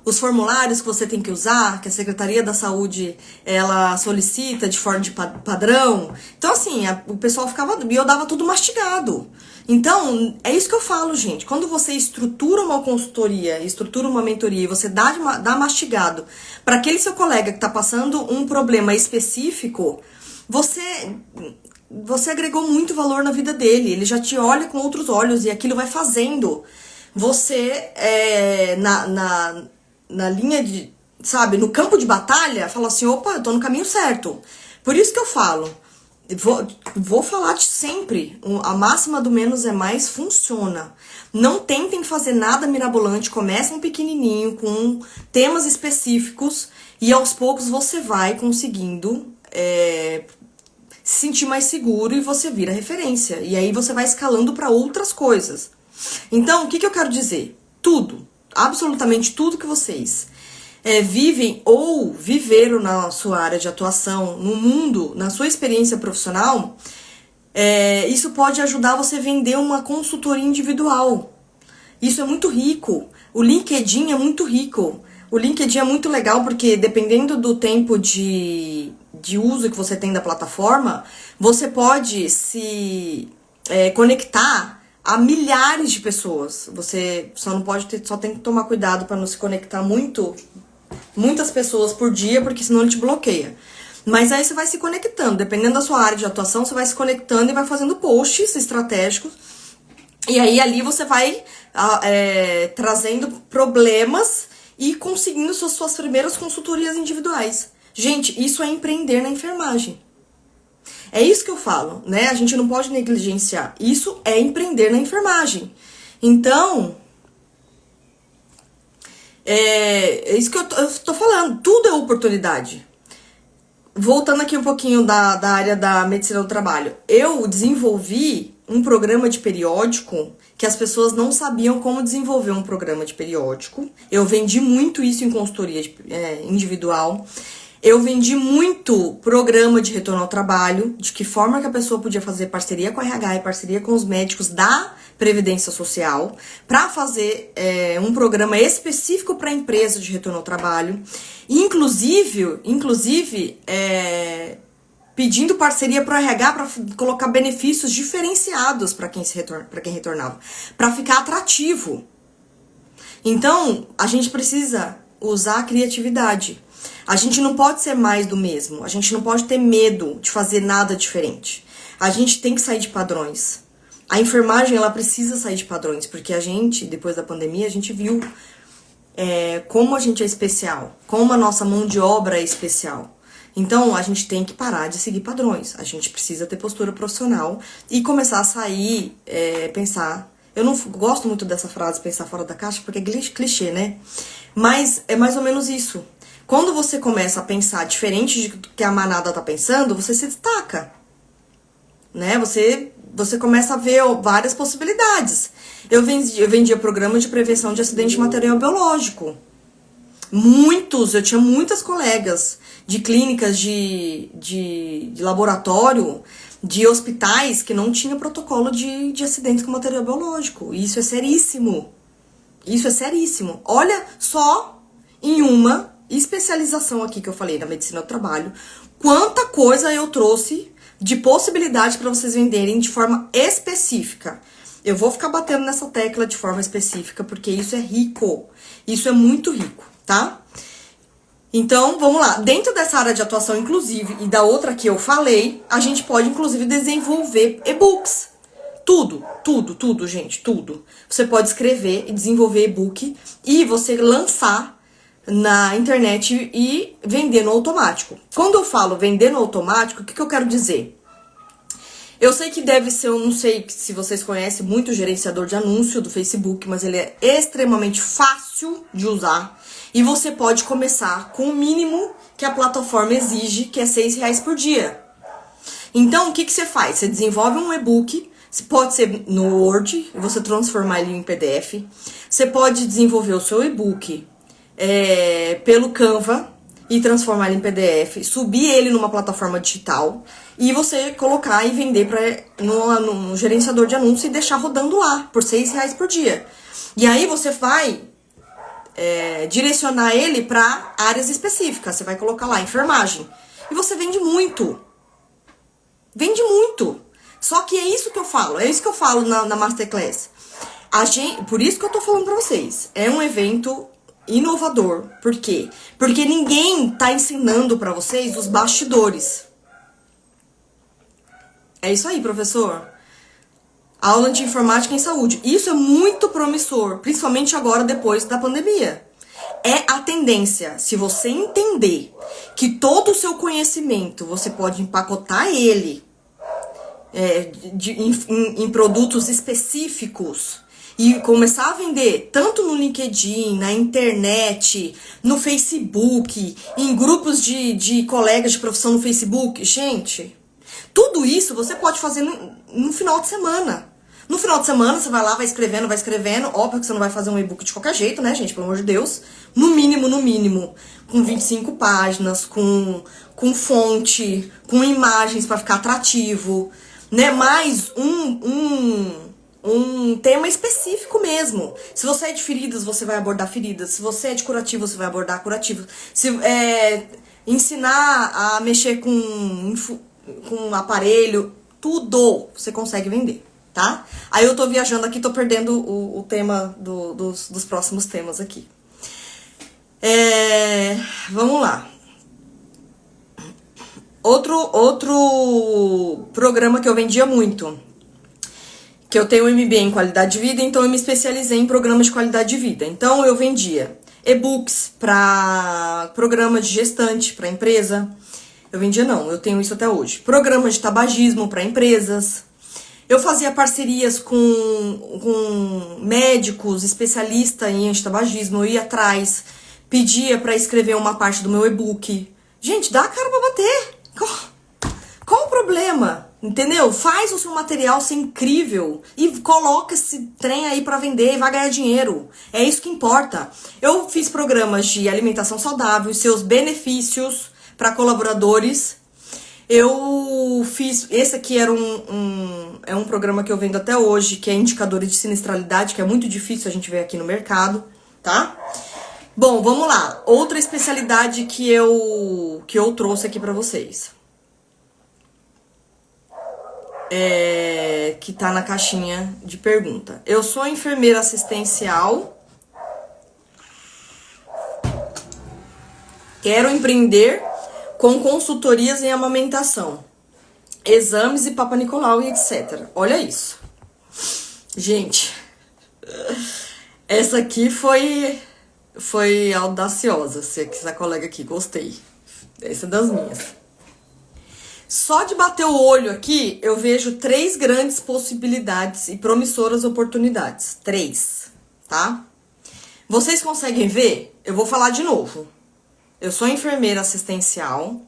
os formulários que você tem que usar, que a Secretaria da Saúde ela solicita de forma de padrão? Então, assim, o pessoal ficava... E eu dava tudo mastigado. Então, é isso que eu falo, gente. Quando você estrutura uma consultoria, estrutura uma mentoria e você dá mastigado para aquele seu colega que está passando um problema específico, você agregou muito valor na vida dele. Ele já te olha com outros olhos e aquilo vai fazendo você, na linha de, sabe, no campo de batalha, fala assim: opa, eu tô no caminho certo. Por isso que eu falo, vou falar sempre, a máxima do menos é mais funciona. Não tentem fazer nada mirabolante, começam pequenininho, com temas específicos, e aos poucos você vai conseguindo se sentir mais seguro e você vira referência. E aí você vai escalando para outras coisas. Então, o que eu quero dizer? Tudo, absolutamente tudo que vocês vivem ou viveram na sua área de atuação, no mundo, na sua experiência profissional, isso pode ajudar você a vender uma consultoria individual. Isso é muito rico. O LinkedIn é muito rico. O LinkedIn é muito legal porque, dependendo do tempo de uso que você tem da plataforma, você pode se conectar a milhares de pessoas. Você só tem que tomar cuidado para não se conectar muitas pessoas por dia, porque senão ele te bloqueia. Mas aí você vai se conectando, dependendo da sua área de atuação, você vai se conectando e vai fazendo posts estratégicos. E aí ali você vai trazendo problemas e conseguindo suas primeiras consultorias individuais. Gente, isso é empreender na enfermagem. É isso que eu falo, né? A gente não pode negligenciar. Isso é empreender na enfermagem. Então, é isso que eu tô falando. Tudo é oportunidade. Voltando aqui um pouquinho da área da medicina do trabalho. Eu desenvolvi um programa de periódico que as pessoas não sabiam como desenvolver um programa de periódico. Eu vendi muito isso em consultoria individual. Eu vendi muito programa de retorno ao trabalho, de que forma que a pessoa podia fazer parceria com a RH e parceria com os médicos da Previdência Social, para fazer um programa específico para a empresa de retorno ao trabalho, inclusive pedindo parceria para o RH para colocar benefícios diferenciados para quem retornava, para ficar atrativo. Então, a gente precisa usar a criatividade. A gente não pode ser mais do mesmo. A gente não pode ter medo de fazer nada diferente. A gente tem que sair de padrões. A enfermagem, ela precisa sair de padrões, porque a gente, depois da pandemia, a gente viu como a gente é especial, como a nossa mão de obra é especial. Então, a gente tem que parar de seguir padrões. A gente precisa ter postura profissional e começar a sair, pensar. Eu não gosto muito dessa frase, pensar fora da caixa, porque é clichê, né? Mas é mais ou menos isso. Quando você começa a pensar diferente do que a manada tá pensando, você se destaca, né? Você começa a ver várias possibilidades. Eu vendia programas de prevenção de acidente de material biológico. Eu tinha muitas colegas de clínicas de laboratório, de hospitais que não tinha protocolo de acidentes com material biológico. Isso é seríssimo. Isso é seríssimo. Olha só em uma especialização aqui que eu falei na medicina do trabalho, quanta coisa eu trouxe de possibilidade para vocês venderem de forma específica. Eu vou ficar batendo nessa tecla de forma específica, porque isso é rico. Isso é muito rico, tá? Então, vamos lá. Dentro dessa área de atuação, inclusive, e da outra que eu falei, a gente pode, inclusive, desenvolver e-books. Tudo, gente, tudo. Você pode escrever e desenvolver e-book e você lançar na internet e vender no automático. Quando eu falo vender no automático, o que eu quero dizer? Eu sei que deve ser, eu não sei se vocês conhecem muito o gerenciador de anúncio do Facebook, mas ele é extremamente fácil de usar. E você pode começar com o mínimo que a plataforma exige, que é R$6 por dia. Então, o que você faz? Você desenvolve um e-book, pode ser no Word, e você transformar ele em PDF. Você pode desenvolver o seu e-book pelo Canva e transformar ele em PDF, subir ele numa plataforma digital e você colocar e vender no gerenciador de anúncios e deixar rodando lá por R$6 por dia. E aí você vai direcionar ele para áreas específicas. Você vai colocar lá enfermagem e você vende muito. Vende muito. Só que é isso que eu falo na Masterclass. Por isso que eu tô falando pra vocês. É um evento inovador. Por quê? Porque ninguém tá ensinando pra vocês os bastidores. É isso aí, professor. Aula de informática em saúde. Isso é muito promissor, principalmente agora, depois da pandemia. É a tendência. Se você entender que todo o seu conhecimento, você pode empacotar ele em produtos específicos e começar a vender tanto no LinkedIn, na internet, no Facebook, em grupos de colegas de profissão no Facebook. Gente, tudo isso você pode fazer no final de semana. No final de semana você vai lá, vai escrevendo. Óbvio que você não vai fazer um e-book de qualquer jeito, né, gente? Pelo amor de Deus. No mínimo, com 25 páginas, com fonte, com imagens para ficar atrativo, né? Mais um tema específico mesmo. Se você é de feridas, você vai abordar feridas. Se você é de curativo, você vai abordar curativo. Se ensinar a mexer com aparelho, tudo você consegue vender, tá? Aí eu tô viajando aqui, tô perdendo o tema dos próximos temas aqui. Vamos lá. Outro programa que eu vendia muito, que eu tenho um MBA em qualidade de vida, então eu me especializei em programas de qualidade de vida. Então eu vendia e-books para programa de gestante para empresa. Eu tenho isso até hoje. Programa de tabagismo para empresas. Eu fazia parcerias com médicos, especialistas em antitabagismo. Eu ia atrás, pedia para escrever uma parte do meu e-book. Gente, dá a cara pra bater. Qual o problema? Entendeu? Faz o seu material ser incrível e coloca esse trem aí pra vender e vai ganhar dinheiro. É isso que importa. Eu fiz programas de alimentação saudável e seus benefícios para colaboradores. Eu fiz, esse aqui era um programa que eu vendo até hoje, que é indicadores de sinistralidade, que é muito difícil a gente ver aqui no mercado, tá? Bom, vamos lá. Outra especialidade que eu trouxe aqui pra vocês. Que tá na caixinha de pergunta. Eu sou enfermeira assistencial. Quero empreender com consultorias em amamentação, exames e Papa Nicolau e etc. Olha isso. Gente, essa aqui foi audaciosa. Essa colega aqui, gostei. Essa é das minhas. Só de bater o olho aqui, eu vejo 3 grandes possibilidades e promissoras oportunidades. 3, tá? Vocês conseguem ver? Eu vou falar de novo. Eu sou enfermeira assistencial,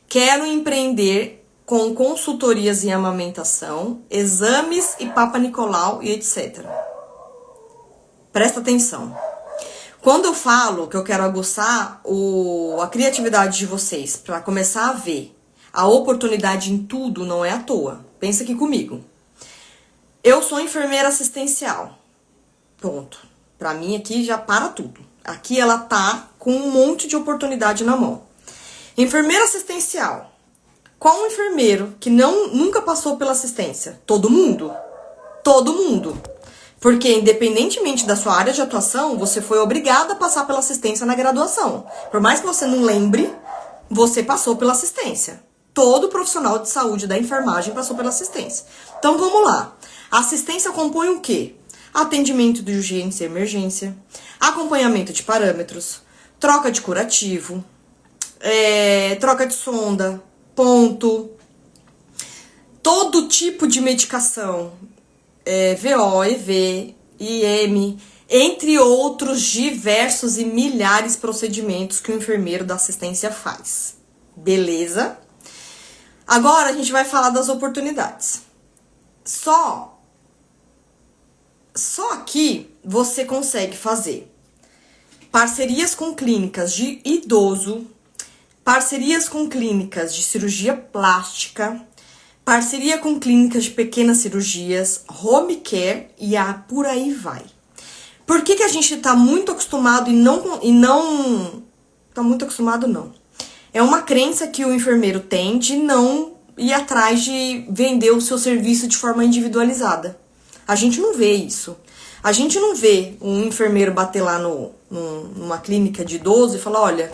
quero empreender com consultorias em amamentação, exames e Papa Nicolau e etc. Presta atenção. Quando eu falo que eu quero aguçar a criatividade de vocês para começar a ver a oportunidade em tudo, não é à toa. Pensa aqui comigo. Eu sou enfermeira assistencial. Ponto. Pra mim aqui já para tudo. Aqui ela tá com um monte de oportunidade na mão. Enfermeira assistencial. Qual um enfermeiro que nunca passou pela assistência? Todo mundo. Todo mundo. Porque independentemente da sua área de atuação, você foi obrigada a passar pela assistência na graduação. Por mais que você não lembre, você passou pela assistência. Todo profissional de saúde da enfermagem passou pela assistência. Então vamos lá. A assistência compõe o quê? Atendimento de urgência e emergência, acompanhamento de parâmetros, troca de curativo, troca de sonda, ponto, todo tipo de medicação, VO, EV, IM, entre outros diversos e milhares de procedimentos que o enfermeiro da assistência faz. Beleza? Agora a gente vai falar das oportunidades. Só aqui você consegue fazer parcerias com clínicas de idoso, parcerias com clínicas de cirurgia plástica, parceria com clínicas de pequenas cirurgias, home care e por aí vai. Por que a gente tá muito acostumado e não tá muito acostumado não? É uma crença que o enfermeiro tem de não ir atrás de vender o seu serviço de forma individualizada. A gente não vê isso. A gente não vê um enfermeiro bater lá numa clínica de idoso e falar, olha,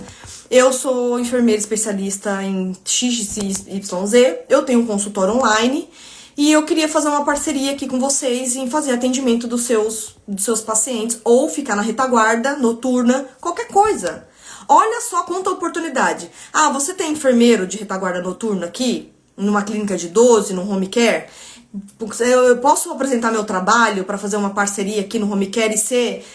eu sou enfermeira especialista em XYZ, eu tenho um consultório online e eu queria fazer uma parceria aqui com vocês em fazer atendimento dos seus pacientes ou ficar na retaguarda noturna, qualquer coisa. Olha só quanta oportunidade. Ah, você tem enfermeiro de retaguarda noturna aqui, numa clínica de idoso, no home care? Eu posso apresentar meu trabalho para fazer uma parceria aqui no home care e ser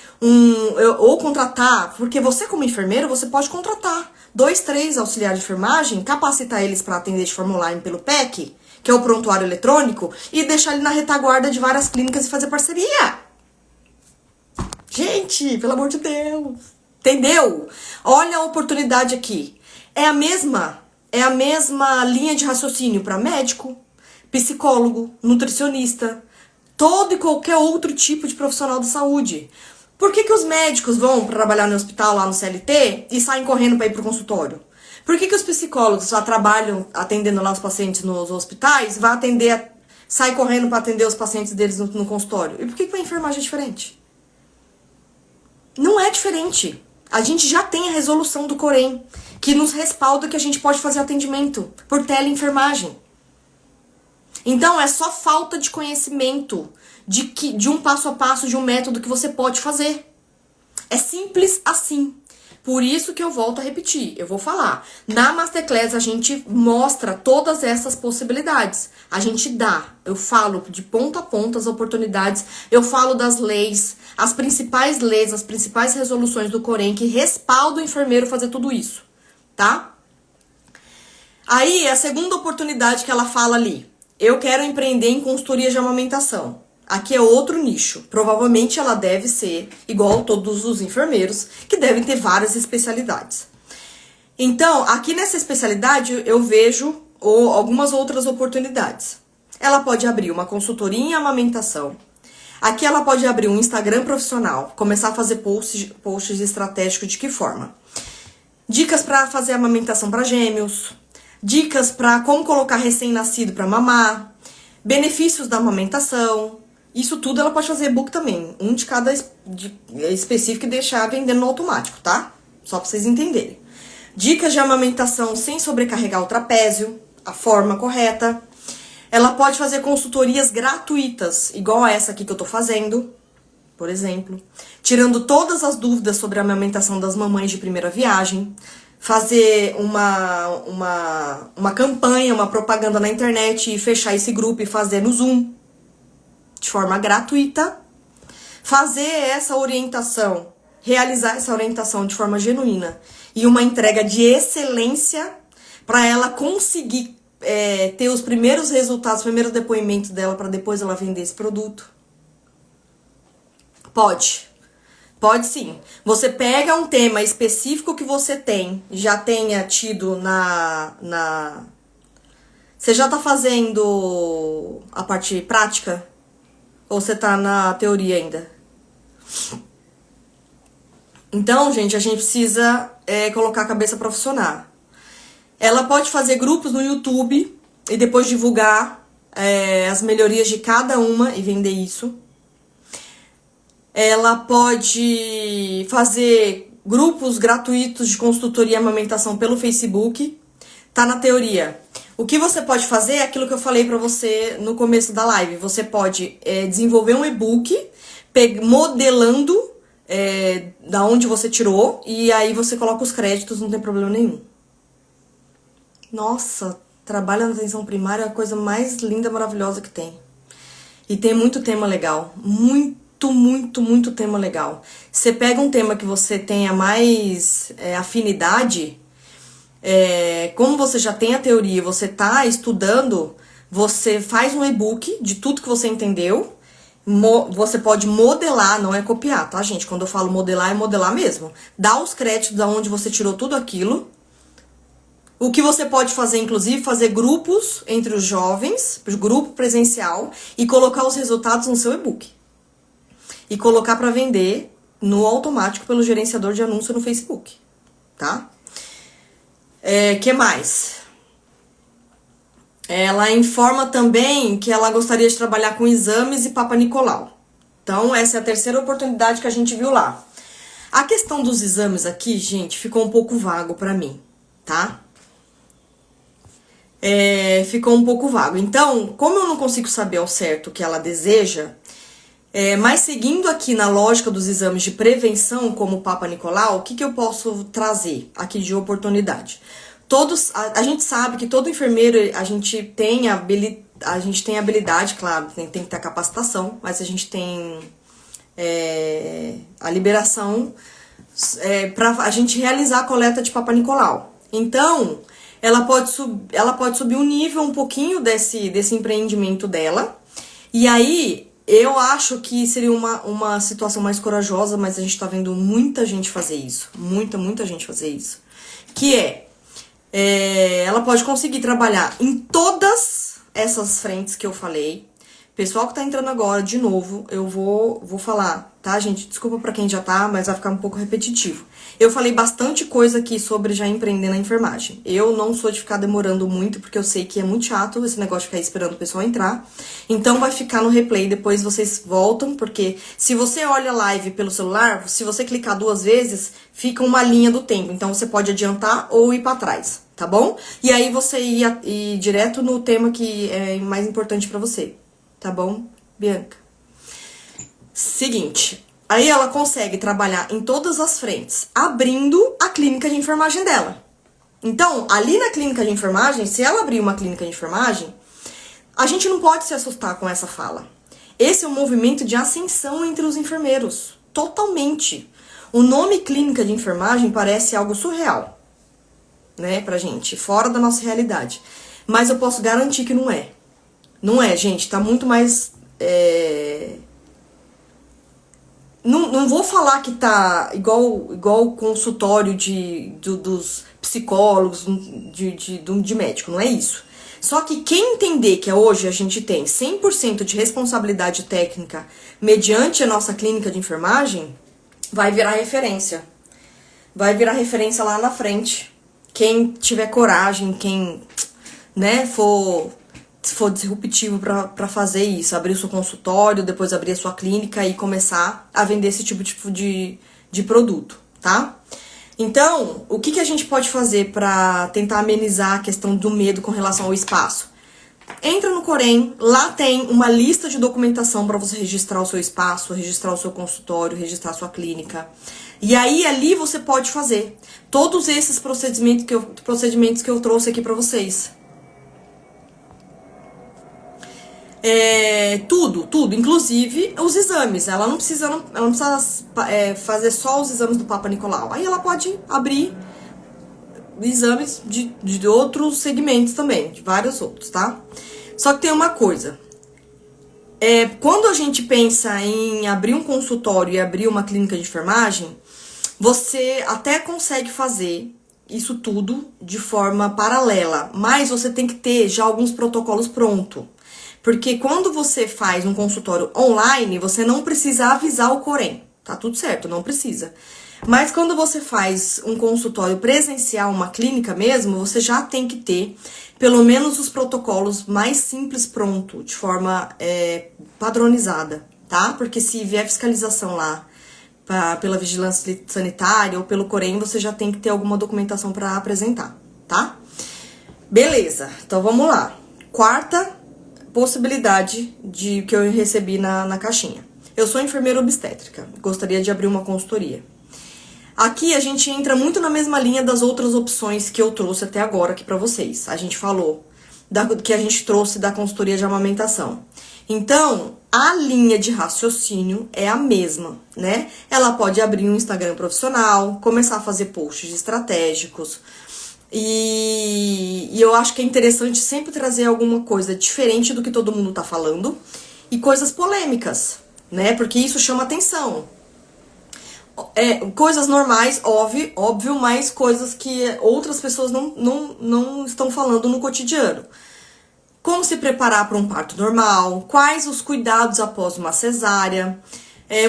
ou contratar, porque você como enfermeiro, você pode contratar 2, 3 auxiliares de enfermagem, capacitar eles para atender de forma online pelo PEC, que é o prontuário eletrônico, e deixar ele na retaguarda de várias clínicas e fazer parceria. Gente, pelo amor de Deus. Entendeu? Olha a oportunidade aqui. É a mesma linha de raciocínio para médico, psicólogo, nutricionista, todo e qualquer outro tipo de profissional da saúde. Por que os médicos vão trabalhar no hospital lá no CLT e saem correndo para ir pro consultório? Por que os psicólogos já trabalham atendendo lá os pacientes nos hospitais, sai correndo para atender os pacientes deles no consultório? E por que a enfermagem é diferente? Não é diferente. A gente já tem a resolução do Corém, que nos respalda que a gente pode fazer atendimento por teleenfermagem. Então, é só falta de conhecimento de um passo a passo, de um método que você pode fazer. É simples assim. Por isso que eu volto a repetir, eu vou falar. Na Masterclass a gente mostra todas essas possibilidades. A gente eu falo de ponta a ponta as oportunidades, eu falo das leis, as principais resoluções do Corém que respaldam o enfermeiro fazer tudo isso, tá? Aí, a segunda oportunidade que ela fala ali. Eu quero empreender em consultoria de amamentação. Aqui é outro nicho. Provavelmente ela deve ser igual a todos os enfermeiros, que devem ter várias especialidades. Então, aqui nessa especialidade, eu vejo algumas outras oportunidades. Ela pode abrir uma consultoria em amamentação. Aqui ela pode abrir um Instagram profissional, começar a fazer posts estratégicos de que forma? Dicas para fazer amamentação para gêmeos, dicas para como colocar recém-nascido para mamar, benefícios da amamentação. Isso tudo ela pode fazer e-book também, um de cada específico e deixar vendendo no automático, tá? Só para vocês entenderem. Dicas de amamentação sem sobrecarregar o trapézio, a forma correta. Ela pode fazer consultorias gratuitas, igual a essa aqui que eu tô fazendo, por exemplo. Tirando todas as dúvidas sobre a amamentação das mamães de primeira viagem. Fazer uma campanha, uma propaganda na internet e fechar esse grupo e fazer no Zoom, de forma gratuita. Fazer essa orientação, realizar essa orientação de forma genuína e uma entrega de excelência para ela conseguir ter os primeiros resultados, os primeiros depoimentos dela para depois ela vender esse produto. Pode sim. Você pega um tema específico que você já tenha tido Você já tá fazendo a parte prática? Ou você tá na teoria ainda? Então, gente, a gente precisa colocar a cabeça pra funcionar. Ela pode fazer grupos no YouTube e depois divulgar as melhorias de cada uma e vender isso. Ela pode fazer grupos gratuitos de consultoria e amamentação pelo Facebook. Tá na teoria. O que você pode fazer é aquilo que eu falei pra você no começo da live. Você pode desenvolver um e-book modelando da onde você tirou e aí você coloca os créditos, não tem problema nenhum. Nossa, trabalho na atenção primária é a coisa mais linda, maravilhosa que tem. E tem muito tema legal. Muito tema legal. Você pega um tema que você tenha mais afinidade, como você já tem a teoria, você tá estudando, você faz um e-book de tudo que você entendeu, você pode modelar, não é copiar, tá, gente? Quando eu falo modelar, é modelar mesmo. Dá os créditos da onde você tirou tudo aquilo. O que você pode fazer, inclusive, fazer grupos entre os jovens, grupo presencial, e colocar os resultados no seu e-book. E colocar para vender no automático pelo gerenciador de anúncio no Facebook, tá? Que mais? Ela informa também que ela gostaria de trabalhar com exames e Papa Nicolau. Então, essa é a terceira oportunidade que a gente viu lá. A questão dos exames aqui, gente, ficou um pouco vago pra mim, tá? Ficou um pouco vago. Então, como eu não consigo saber ao certo o que ela deseja, mas seguindo aqui na lógica dos exames de prevenção, como o Papa Nicolau, o que eu posso trazer aqui de oportunidade? A gente sabe que todo enfermeiro, a gente tem habilidade, claro, tem que ter a capacitação, mas a gente tem a liberação para a gente realizar a coleta de Papa Nicolau. Então, ela pode subir um nível um pouquinho desse empreendimento dela, e aí eu acho que seria uma situação mais corajosa, mas a gente tá vendo muita gente fazer isso. Muita gente fazer isso. Que ela pode conseguir trabalhar em todas essas frentes que eu falei. Pessoal que tá entrando agora, de novo, eu vou falar, tá, gente? Desculpa pra quem já tá, mas vai ficar um pouco repetitivo. Eu falei bastante coisa aqui sobre já empreender na enfermagem. Eu não sou de ficar demorando muito, porque eu sei que é muito chato esse negócio de ficar esperando o pessoal entrar. Então vai ficar no replay, depois vocês voltam, porque se você olha a live pelo celular, se você clicar 2 vezes, fica uma linha do tempo. Então você pode adiantar ou ir pra trás, tá bom? E aí você ir direto no tema que é mais importante pra você. Tá bom, Bianca? Seguinte, aí ela consegue trabalhar em todas as frentes, abrindo a clínica de enfermagem dela. Então, ali na clínica de enfermagem, se ela abrir uma clínica de enfermagem, a gente não pode se assustar com essa fala. Esse é um movimento de ascensão entre os enfermeiros, totalmente. O nome clínica de enfermagem parece algo surreal, né, pra gente, fora da nossa realidade. Mas eu posso garantir que não é. Não é, gente, tá muito mais Não vou falar que tá igual o consultório dos psicólogos, de médico, não é isso. Só que quem entender que hoje a gente tem 100% de responsabilidade técnica mediante a nossa clínica de enfermagem, vai virar referência. Vai virar referência lá na frente. Quem tiver coragem, quem, né, for disruptivo para fazer isso, abrir o seu consultório, depois abrir a sua clínica e começar a vender esse tipo de produto, tá? Então, o que a gente pode fazer para tentar amenizar a questão do medo com relação ao espaço? Entra no Corém, lá tem uma lista de documentação para você registrar o seu espaço, registrar o seu consultório, registrar a sua clínica. E aí, ali você pode fazer todos esses procedimentos que eu trouxe aqui para vocês. Tudo, inclusive os exames. Ela não precisa fazer só os exames do Papa Nicolau. Aí ela pode abrir exames de outros segmentos também, de vários outros, tá? Só que tem uma coisa. Quando a gente pensa em abrir um consultório e abrir uma clínica de enfermagem, você até consegue fazer isso tudo de forma paralela, mas você tem que ter já alguns protocolos prontos. Porque quando você faz um consultório online, você não precisa avisar o Corém. Tá tudo certo, não precisa. Mas quando você faz um consultório presencial, uma clínica mesmo, você já tem que ter pelo menos os protocolos mais simples pronto, de forma padronizada, tá? Porque se vier fiscalização lá pela vigilância sanitária ou pelo Corém, você já tem que ter alguma documentação para apresentar, tá? Beleza, então vamos lá. Quarta possibilidade que eu recebi na caixinha. Eu sou enfermeira obstétrica, gostaria de abrir uma consultoria. Aqui a gente entra muito na mesma linha das outras opções que eu trouxe até agora aqui pra vocês. A gente falou que a gente trouxe da consultoria de amamentação. Então, a linha de raciocínio é a mesma, né? Ela pode abrir um Instagram profissional, começar a fazer posts estratégicos. E eu acho que é interessante sempre trazer alguma coisa diferente do que todo mundo tá falando e coisas polêmicas, né? Porque isso chama atenção. Coisas normais, óbvio, mas coisas que outras pessoas não estão falando no cotidiano. Como se preparar para um parto normal, quais os cuidados após uma cesárea.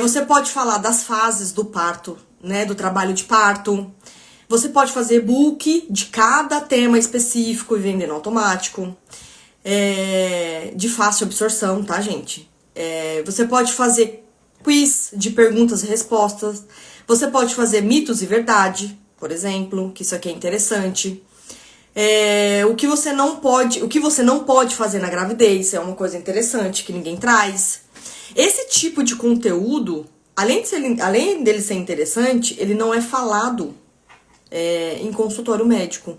Você pode falar das fases do parto, né? Do trabalho de parto. Você pode fazer book de cada tema específico e vender no automático. De fácil absorção, tá, gente? Você pode fazer quiz de perguntas e respostas. Você pode fazer mitos e verdade, por exemplo, que isso aqui é interessante. O que você não pode fazer na gravidez é uma coisa interessante que ninguém traz. Esse tipo de conteúdo, além dele ser interessante, ele não é falado em consultório médico.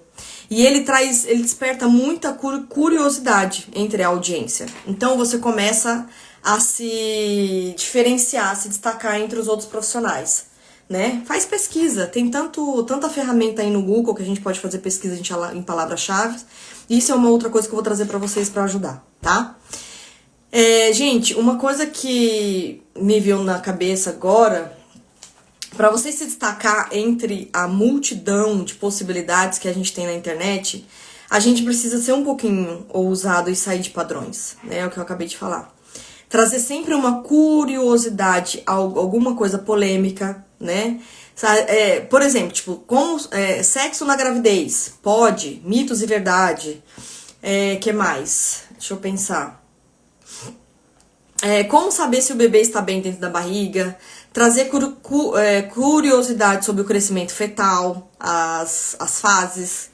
E ele desperta muita curiosidade entre a audiência. Então você começa a se diferenciar, se destacar entre os outros profissionais, né? Faz pesquisa, tem tanta ferramenta aí no Google que a gente pode fazer pesquisa em palavras-chave. Isso é uma outra coisa que eu vou trazer pra vocês pra ajudar, tá? Gente, uma coisa que me veio na cabeça agora, para você se destacar entre a multidão de possibilidades que a gente tem na internet, a gente precisa ser um pouquinho ousado e sair de padrões, né? É o que eu acabei de falar. Trazer sempre uma curiosidade, alguma coisa polêmica, né? Por exemplo, tipo, como sexo na gravidez, pode, mitos e verdade. Que mais? Deixa eu pensar. Como saber se o bebê está bem dentro da barriga, trazer curiosidade sobre o crescimento fetal, as fases,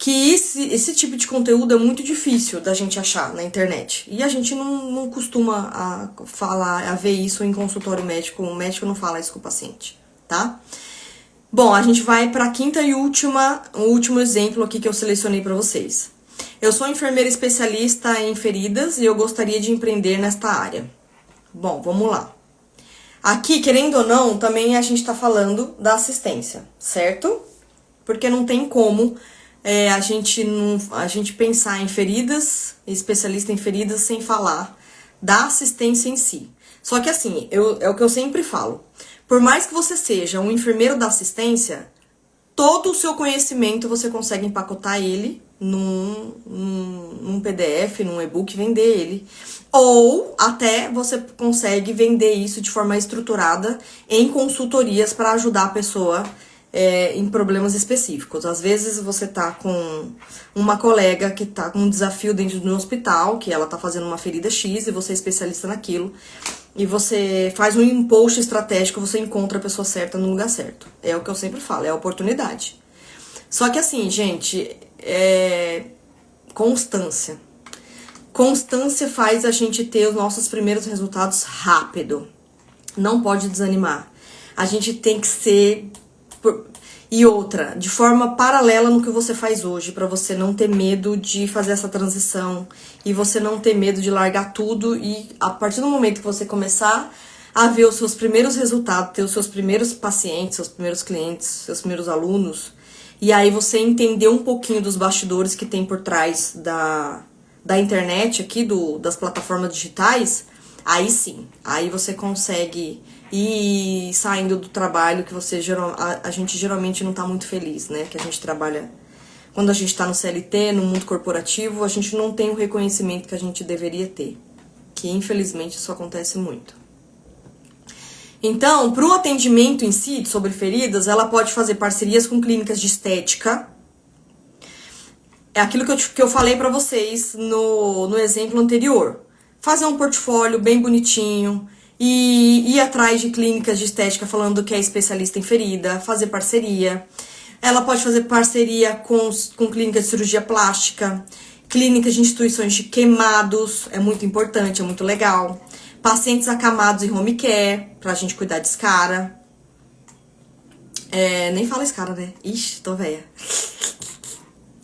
que esse tipo de conteúdo é muito difícil da gente achar na internet. E a gente não costuma a ver isso em consultório médico, o médico não fala isso com o paciente, tá? Bom, a gente vai para a quinta e último exemplo aqui que eu selecionei para vocês. Eu sou enfermeira especialista em feridas e eu gostaria de empreender nesta área. Bom, vamos lá. Aqui, querendo ou não, também a gente tá falando da assistência, certo? Porque não tem como a gente pensar em feridas, especialista em feridas, sem falar da assistência em si. Só que assim, é o que eu sempre falo. Por mais que você seja um enfermeiro da assistência, todo o seu conhecimento você consegue empacotar ele num PDF, num e-book, vender ele. Ou até você consegue vender isso de forma estruturada em consultorias para ajudar a pessoa em problemas específicos. Às vezes você tá com uma colega que tá com um desafio dentro do hospital, que ela tá fazendo uma ferida X e você é especialista naquilo, e você faz um post estratégico, você encontra a pessoa certa no lugar certo. É o que eu sempre falo, é a oportunidade. Só que assim, gente, constância. Constância faz a gente ter os nossos primeiros resultados rápido. Não pode desanimar. A gente tem que ser... E outra, de forma paralela no que você faz hoje, para você não ter medo de fazer essa transição e você não ter medo de largar tudo, e a partir do momento que você começar a ver os seus primeiros resultados, ter os seus primeiros pacientes, seus primeiros clientes, seus primeiros alunos, e aí você entender um pouquinho dos bastidores que tem por trás da internet aqui, das plataformas digitais, aí sim, aí você consegue ir saindo do trabalho que a gente geralmente não tá muito feliz, né? Que a gente trabalha, quando a gente tá no CLT, no mundo corporativo, a gente não tem o reconhecimento que a gente deveria ter, que infelizmente isso acontece muito. Então, para o atendimento em si, sobre feridas, ela pode fazer parcerias com clínicas de estética. É aquilo que eu falei pra vocês no exemplo anterior. Fazer um portfólio bem bonitinho e ir atrás de clínicas de estética falando que é especialista em ferida, fazer parceria. Ela pode fazer parceria com clínicas de cirurgia plástica, clínicas de instituições de queimados, é muito importante, é muito legal. Pacientes acamados em home care, pra gente cuidar de escara. Nem fala escara, né? Ixi, tô velha.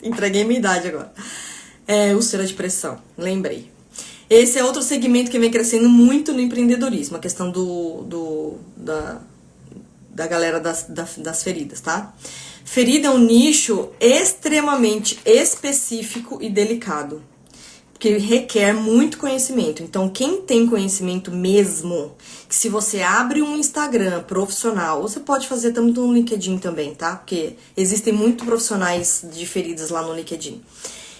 Entreguei minha idade agora. Úlcera de pressão, lembrei. Esse é outro segmento que vem crescendo muito no empreendedorismo, a questão da galera das feridas, tá? Ferida é um nicho extremamente específico e delicado, que requer muito conhecimento. Então, quem tem conhecimento mesmo, que se você abre um Instagram profissional, você pode fazer tanto no LinkedIn também, tá? Porque existem muitos profissionais de feridas lá no LinkedIn.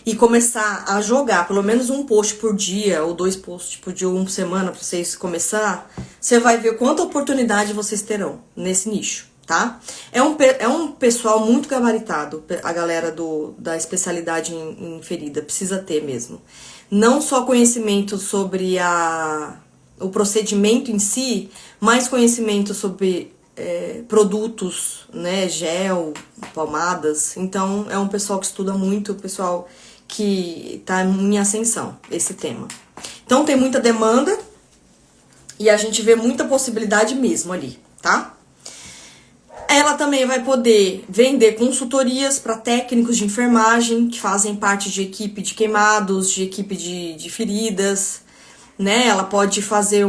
E começar a jogar pelo menos um post por dia, ou 2 posts por dia, ou uma semana, pra vocês começar, você vai ver quanta oportunidade vocês terão nesse nicho, tá? É um pessoal muito gabaritado, a galera da especialidade em ferida, precisa ter mesmo. Não só conhecimento sobre o procedimento em si, mas conhecimento sobre produtos, né, gel, pomadas. Então, é um pessoal que estuda muito, pessoal que tá em ascensão, esse tema. Então, tem muita demanda e a gente vê muita possibilidade mesmo ali, tá? Ela também vai poder vender consultorias para técnicos de enfermagem que fazem parte de equipe de queimados, de equipe de feridas, né? Ela pode fazer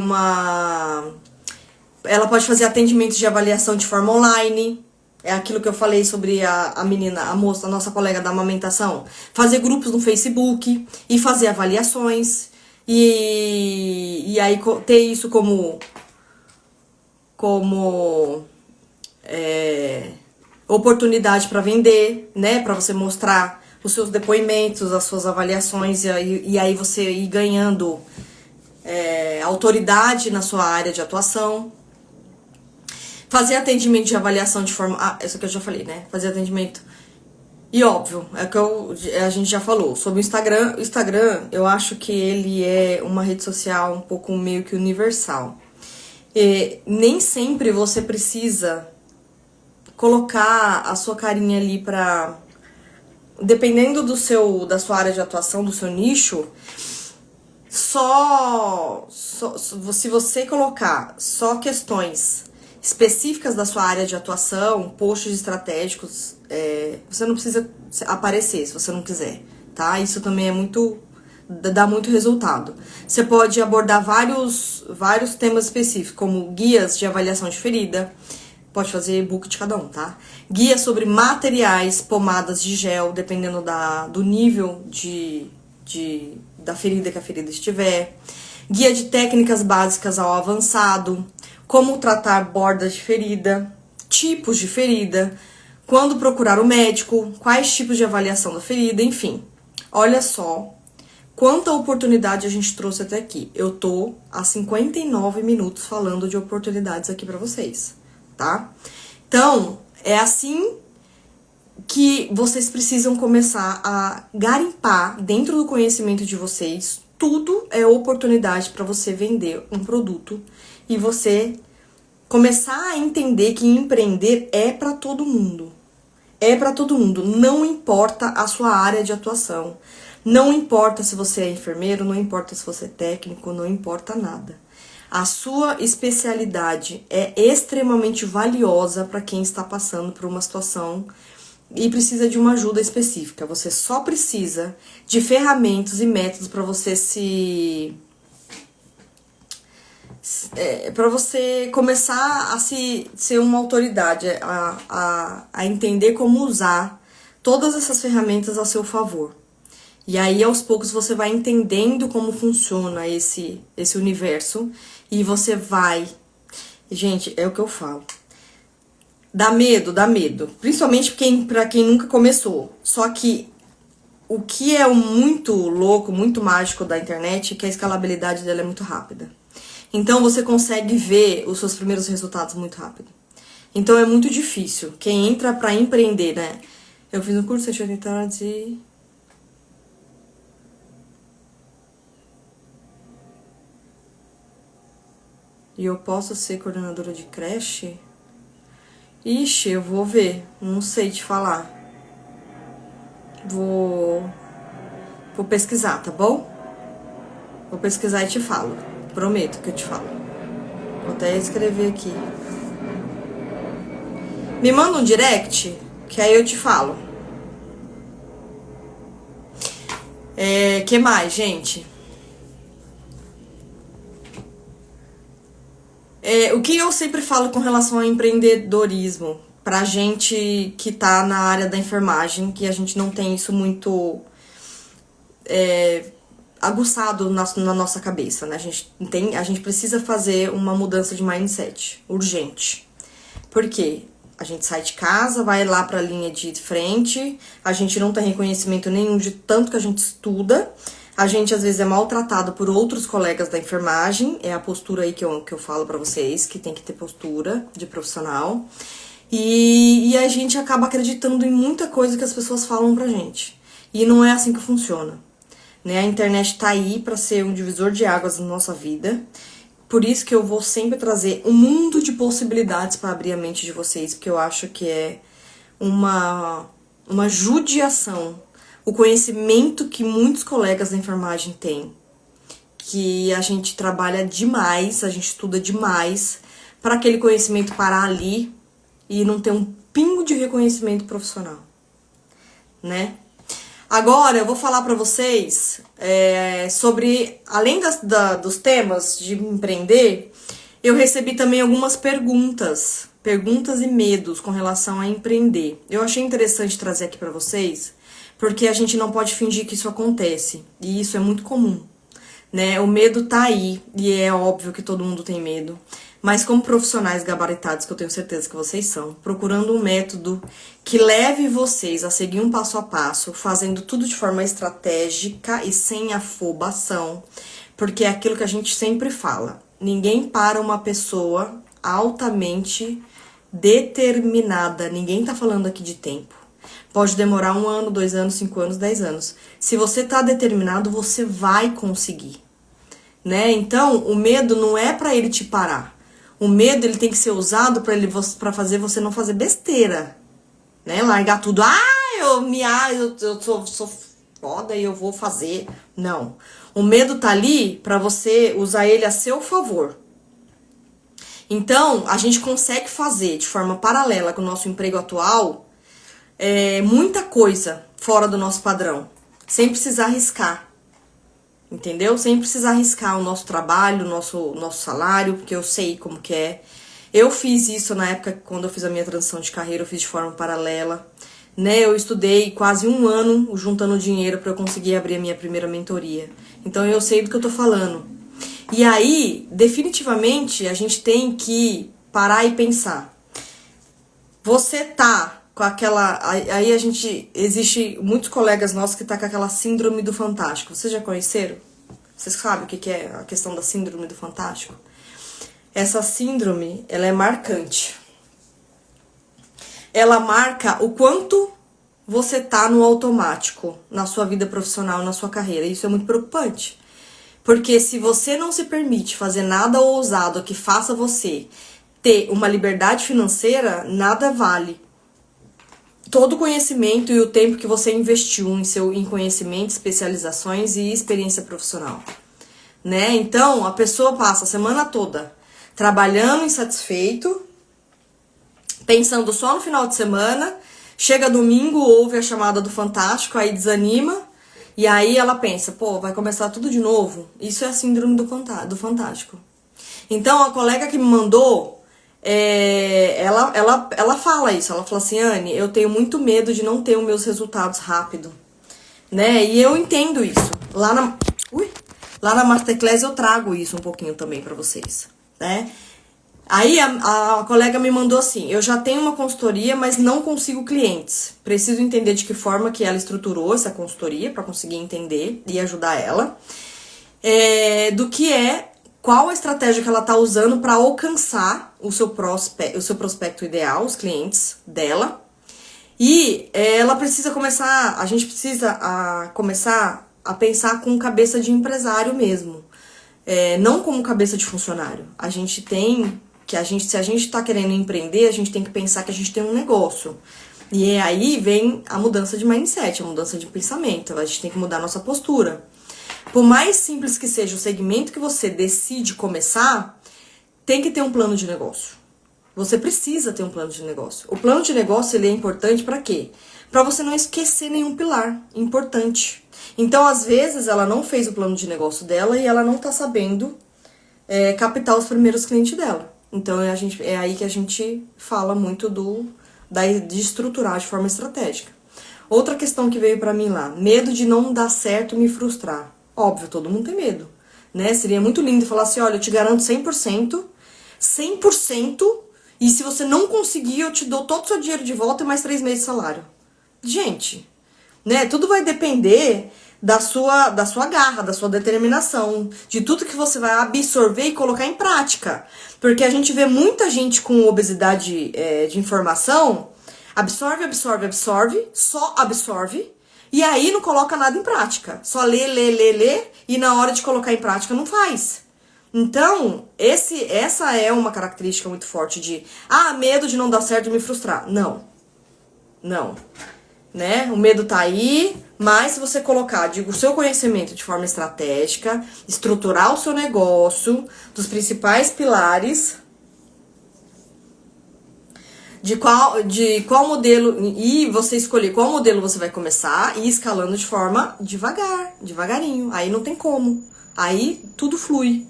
atendimentos de avaliação de forma online. É aquilo que eu falei sobre a menina, a moça, a nossa colega da amamentação. Fazer grupos no Facebook e fazer avaliações. E aí ter isso como oportunidade para vender, né? Para você mostrar os seus depoimentos, as suas avaliações. E aí você ir ganhando autoridade na sua área de atuação. Fazer atendimento de avaliação de forma... isso que eu já falei, né? Fazer atendimento... E óbvio, a gente já falou sobre o Instagram. O Instagram, eu acho que ele é uma rede social um pouco meio que universal. Nem sempre você precisa colocar a sua carinha ali pra... Dependendo da sua área de atuação, do seu nicho... Se você colocar só questões específicas da sua área de atuação, posts estratégicos, você não precisa aparecer se você não quiser, tá? Isso também dá muito resultado. Você pode abordar vários temas específicos, como guias de avaliação de ferida, pode fazer e-book de cada um, tá? Guias sobre materiais, pomadas de gel, dependendo do nível da ferida que a ferida estiver. guia de técnicas básicas ao avançado, como tratar bordas de ferida, tipos de ferida, quando procurar o médico, quais tipos de avaliação da ferida, enfim. Olha só quanta oportunidade a gente trouxe até aqui. Eu tô há 59 minutos falando de oportunidades aqui pra vocês, tá? Então, é assim que vocês precisam começar a garimpar dentro do conhecimento de vocês. Tudo é oportunidade para você vender um produto e você começar a entender que empreender é para todo mundo. É para todo mundo, não importa a sua área de atuação. Não importa se você é enfermeiro, não importa se você é técnico, não importa nada. A sua especialidade é extremamente valiosa para quem está passando por uma situação e precisa de uma ajuda específica. Você só precisa de ferramentas e métodos para você para você começar a ser uma autoridade, a entender como usar todas essas ferramentas a seu favor. E aí, aos poucos, você vai entendendo como funciona esse universo e você vai... Gente, é o que eu falo. Dá medo, dá medo. Principalmente pra quem nunca começou. Só que o que é muito louco, muito mágico da internet é que a escalabilidade dela é muito rápida. Então, você consegue ver os seus primeiros resultados muito rápido. Então, é muito difícil. Quem entra pra empreender, né? Eu fiz um curso de 180 horas e... E eu posso ser coordenadora de creche? Ixi, eu vou ver. Não sei te falar. Vou pesquisar, tá bom? Vou pesquisar e te falo. Prometo que eu te falo. Vou até escrever aqui. Me manda um direct, que aí eu te falo. Que mais, gente? O que eu sempre falo com relação ao empreendedorismo, pra gente que tá na área da enfermagem, que a gente não tem isso muito aguçado na nossa cabeça, né? A gente precisa fazer uma mudança de mindset, urgente. Por quê? A gente sai de casa, vai lá pra linha de frente, a gente não tem reconhecimento nenhum de tanto que a gente estuda, a gente às vezes é maltratado por outros colegas da enfermagem, é a postura aí que eu falo pra vocês, que tem que ter postura de profissional. E a gente acaba acreditando em muita coisa que as pessoas falam pra gente. E não é assim que funciona. Né? A internet tá aí pra ser um divisor de águas na nossa vida. Por isso que eu vou sempre trazer um mundo de possibilidades pra abrir a mente de vocês, porque eu acho que é uma judiação o conhecimento que muitos colegas da enfermagem têm, que a gente trabalha demais, a gente estuda demais, para aquele conhecimento parar ali e não ter um pingo de reconhecimento profissional, né? Agora eu vou falar para vocês sobre, além dos temas de empreender, eu recebi também algumas perguntas e medos com relação a empreender. Eu achei interessante trazer aqui para vocês, porque a gente não pode fingir que isso acontece, e isso é muito comum, né? O medo tá aí, e é óbvio que todo mundo tem medo, mas como profissionais gabaritados, que eu tenho certeza que vocês são, procurando um método que leve vocês a seguir um passo a passo, fazendo tudo de forma estratégica e sem afobação, porque é aquilo que a gente sempre fala, ninguém para uma pessoa altamente determinada, ninguém tá falando aqui de tempo. Pode demorar 1 ano, 2 anos, 5 anos, 10 anos. Se você tá determinado, você vai conseguir, né? Então, o medo não é pra ele te parar. O medo, ele tem que ser usado pra fazer você não fazer besteira, né? Largar tudo. Eu sou foda e eu vou fazer. Não. O medo tá ali pra você usar ele a seu favor. Então, a gente consegue fazer de forma paralela com o nosso emprego atual muita coisa fora do nosso padrão, sem precisar arriscar, entendeu? Sem precisar arriscar o nosso trabalho, o nosso salário, porque eu sei como que é. Eu fiz isso na época, quando eu fiz a minha transição de carreira, eu fiz de forma paralela, né? Eu estudei quase 1 ano juntando dinheiro para eu conseguir abrir a minha primeira mentoria. Então eu sei do que eu tô falando. E aí, definitivamente, a gente tem que parar e pensar. Você tá com aquela... Aí a gente... Existe muitos colegas nossos que tá com aquela síndrome do fantástico. Vocês já conheceram? Vocês sabem o que é a questão da síndrome do fantástico? Essa síndrome, ela é marcante. Ela marca o quanto você tá no automático na sua vida profissional, na sua carreira. Isso é muito preocupante. Porque se você não se permite fazer nada ousado que faça você ter uma liberdade financeira, nada vale. Todo o conhecimento e o tempo que você investiu em conhecimento, especializações e experiência profissional. Né? Então, a pessoa passa a semana toda trabalhando insatisfeito, pensando só no final de semana, chega domingo, ouve a chamada do Fantástico, aí desanima, e aí ela pensa, pô, vai começar tudo de novo. Isso é a síndrome do Fantástico. Então, a colega que me mandou, ela fala isso, ela fala assim, Anne, eu tenho muito medo de não ter os meus resultados rápido, né? E eu entendo isso. Lá na Masterclass eu trago isso um pouquinho também pra vocês, né? Aí a colega me mandou assim, eu já tenho uma consultoria, mas não consigo clientes. Preciso entender de que forma que ela estruturou essa consultoria para conseguir entender e ajudar ela. Qual a estratégia que ela tá usando para alcançar o seu prospecto ideal, os clientes dela. E ela precisa começar, a gente precisa começar a pensar com cabeça de empresário mesmo. Não como cabeça de funcionário. Se a gente tá querendo empreender, a gente tem que pensar que a gente tem um negócio. E aí vem a mudança de mindset, a mudança de pensamento. A gente tem que mudar a nossa postura. Por mais simples que seja o segmento que você decide começar, tem que ter um plano de negócio. Você precisa ter um plano de negócio. O plano de negócio, ele é importante para quê? Para você não esquecer nenhum pilar importante. Então, às vezes, ela não fez o plano de negócio dela e ela não tá sabendo captar os primeiros clientes dela. Então, é aí que a gente fala muito de estruturar de forma estratégica. Outra questão que veio pra mim lá, medo de não dar certo e me frustrar. Óbvio, todo mundo tem medo, né? Seria muito lindo falar assim, olha, eu te garanto 100%, e se você não conseguir, eu te dou todo o seu dinheiro de volta e mais 3 meses de salário. Gente, né? Tudo vai depender da sua garra, da sua determinação, de tudo que você vai absorver e colocar em prática. Porque a gente vê muita gente com obesidade de informação, absorve, só absorve, e aí não coloca nada em prática. Só lê, e na hora de colocar em prática não faz. Então, essa é uma característica muito forte de, medo de não dar certo e me frustrar. Não. Né? O medo tá aí, mas se você colocar, o seu conhecimento de forma estratégica, estruturar o seu negócio, dos principais pilares, de qual modelo, e você escolher qual modelo você vai começar e ir escalando de forma devagarinho. Aí não tem como. Aí tudo flui.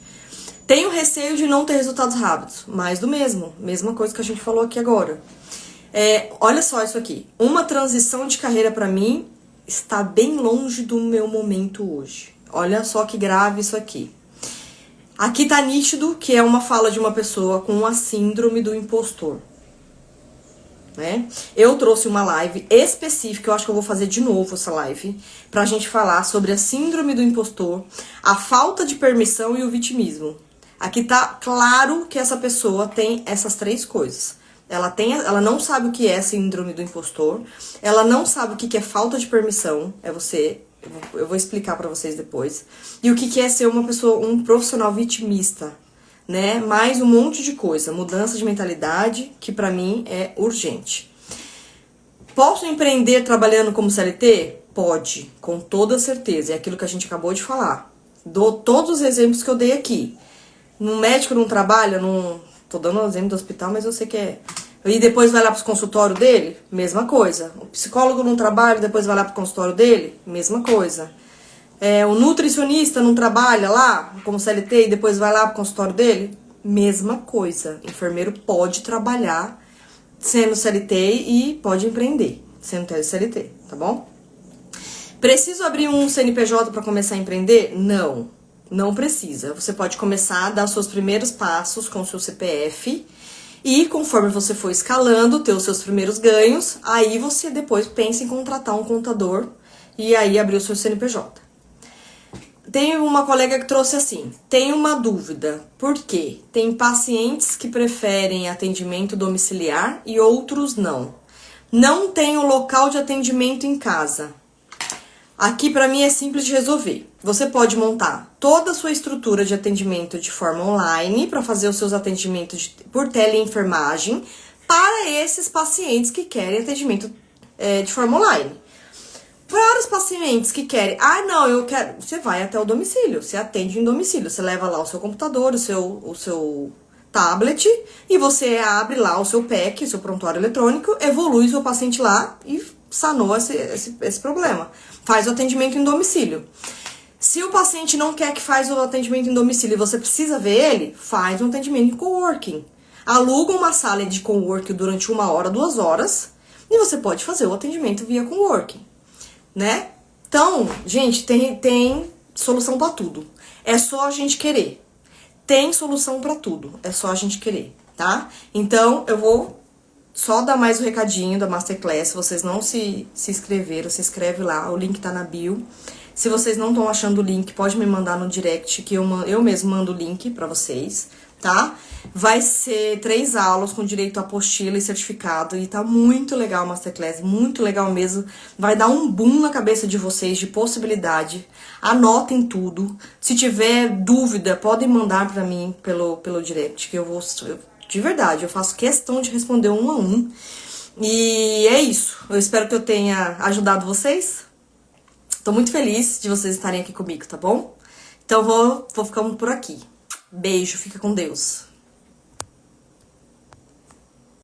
Tenho receio de não ter resultados rápidos, mais do mesmo. Mesma coisa que a gente falou aqui agora. Olha só isso aqui. Uma transição de carreira pra mim está bem longe do meu momento hoje. Olha só que grave isso aqui. Aqui tá nítido que é uma fala de uma pessoa com a síndrome do impostor. Né? Eu trouxe uma live específica, eu acho que eu vou fazer de novo essa live, pra gente falar sobre a síndrome do impostor, a falta de permissão e o vitimismo. Aqui tá claro que essa pessoa tem essas 3 coisas. Ela não sabe o que é síndrome do impostor, ela não sabe o que é falta de permissão, eu vou explicar pra vocês depois, e o que é ser um profissional vitimista, né? Mais um monte de coisa, mudança de mentalidade, que pra mim é urgente. Posso empreender trabalhando como CLT? Pode, com toda certeza, é aquilo que a gente acabou de falar. Dou todos os exemplos que eu dei aqui. No médico não trabalha, tô dando o exemplo do hospital, mas eu sei que é. E depois vai lá pro consultório dele? Mesma coisa. O psicólogo não trabalha, depois vai lá pro consultório dele? Mesma coisa. O nutricionista não trabalha lá como CLT e depois vai lá pro consultório dele? Mesma coisa. Enfermeiro pode trabalhar sendo CLT e pode empreender sendo CLT, tá bom? Preciso abrir um CNPJ para começar a empreender? Não. Não precisa. Você pode começar a dar os seus primeiros passos com o seu CPF e conforme você for escalando, ter os seus primeiros ganhos, aí você depois pensa em contratar um contador e aí abrir o seu CNPJ. Tem uma colega que trouxe assim, tem uma dúvida, por quê? Tem pacientes que preferem atendimento domiciliar e outros não. Não tem o local de atendimento em casa. Aqui para mim é simples de resolver. Você pode montar toda a sua estrutura de atendimento de forma online para fazer os seus atendimentos por teleenfermagem para esses pacientes que querem atendimento de forma online. Para os pacientes que querem, não, eu quero, você vai até o domicílio, você atende em domicílio, você leva lá o seu computador, o seu tablet e você abre lá o seu PEC, o seu prontuário eletrônico, evolui o seu paciente lá e sanou esse problema. Faz o atendimento em domicílio. Se o paciente não quer que faz o atendimento em domicílio e você precisa ver ele, faz um atendimento em coworking. Aluga uma sala de coworking durante 1 hora, 2 horas e você pode fazer o atendimento via coworking, né? Então, gente, tem solução pra tudo. É só a gente querer. Tem solução pra tudo. É só a gente querer, tá? Então, eu vou só dar mais um recadinho da Masterclass. Se vocês não se inscreveram, se inscreve lá. O link tá na bio. Se vocês não estão achando o link, pode me mandar no direct, que eu mesmo mando o link pra vocês, tá? Vai ser 3 aulas com direito a apostila e certificado. E tá muito legal a Masterclass, muito legal mesmo. Vai dar um boom na cabeça de vocês de possibilidade. Anotem tudo. Se tiver dúvida, podem mandar pra mim pelo direct, que eu vou... De verdade, eu faço questão de responder 1 a 1. E é isso. Eu espero que eu tenha ajudado vocês. Tô muito feliz de vocês estarem aqui comigo, tá bom? Então vou ficando por aqui. Beijo, fica com Deus.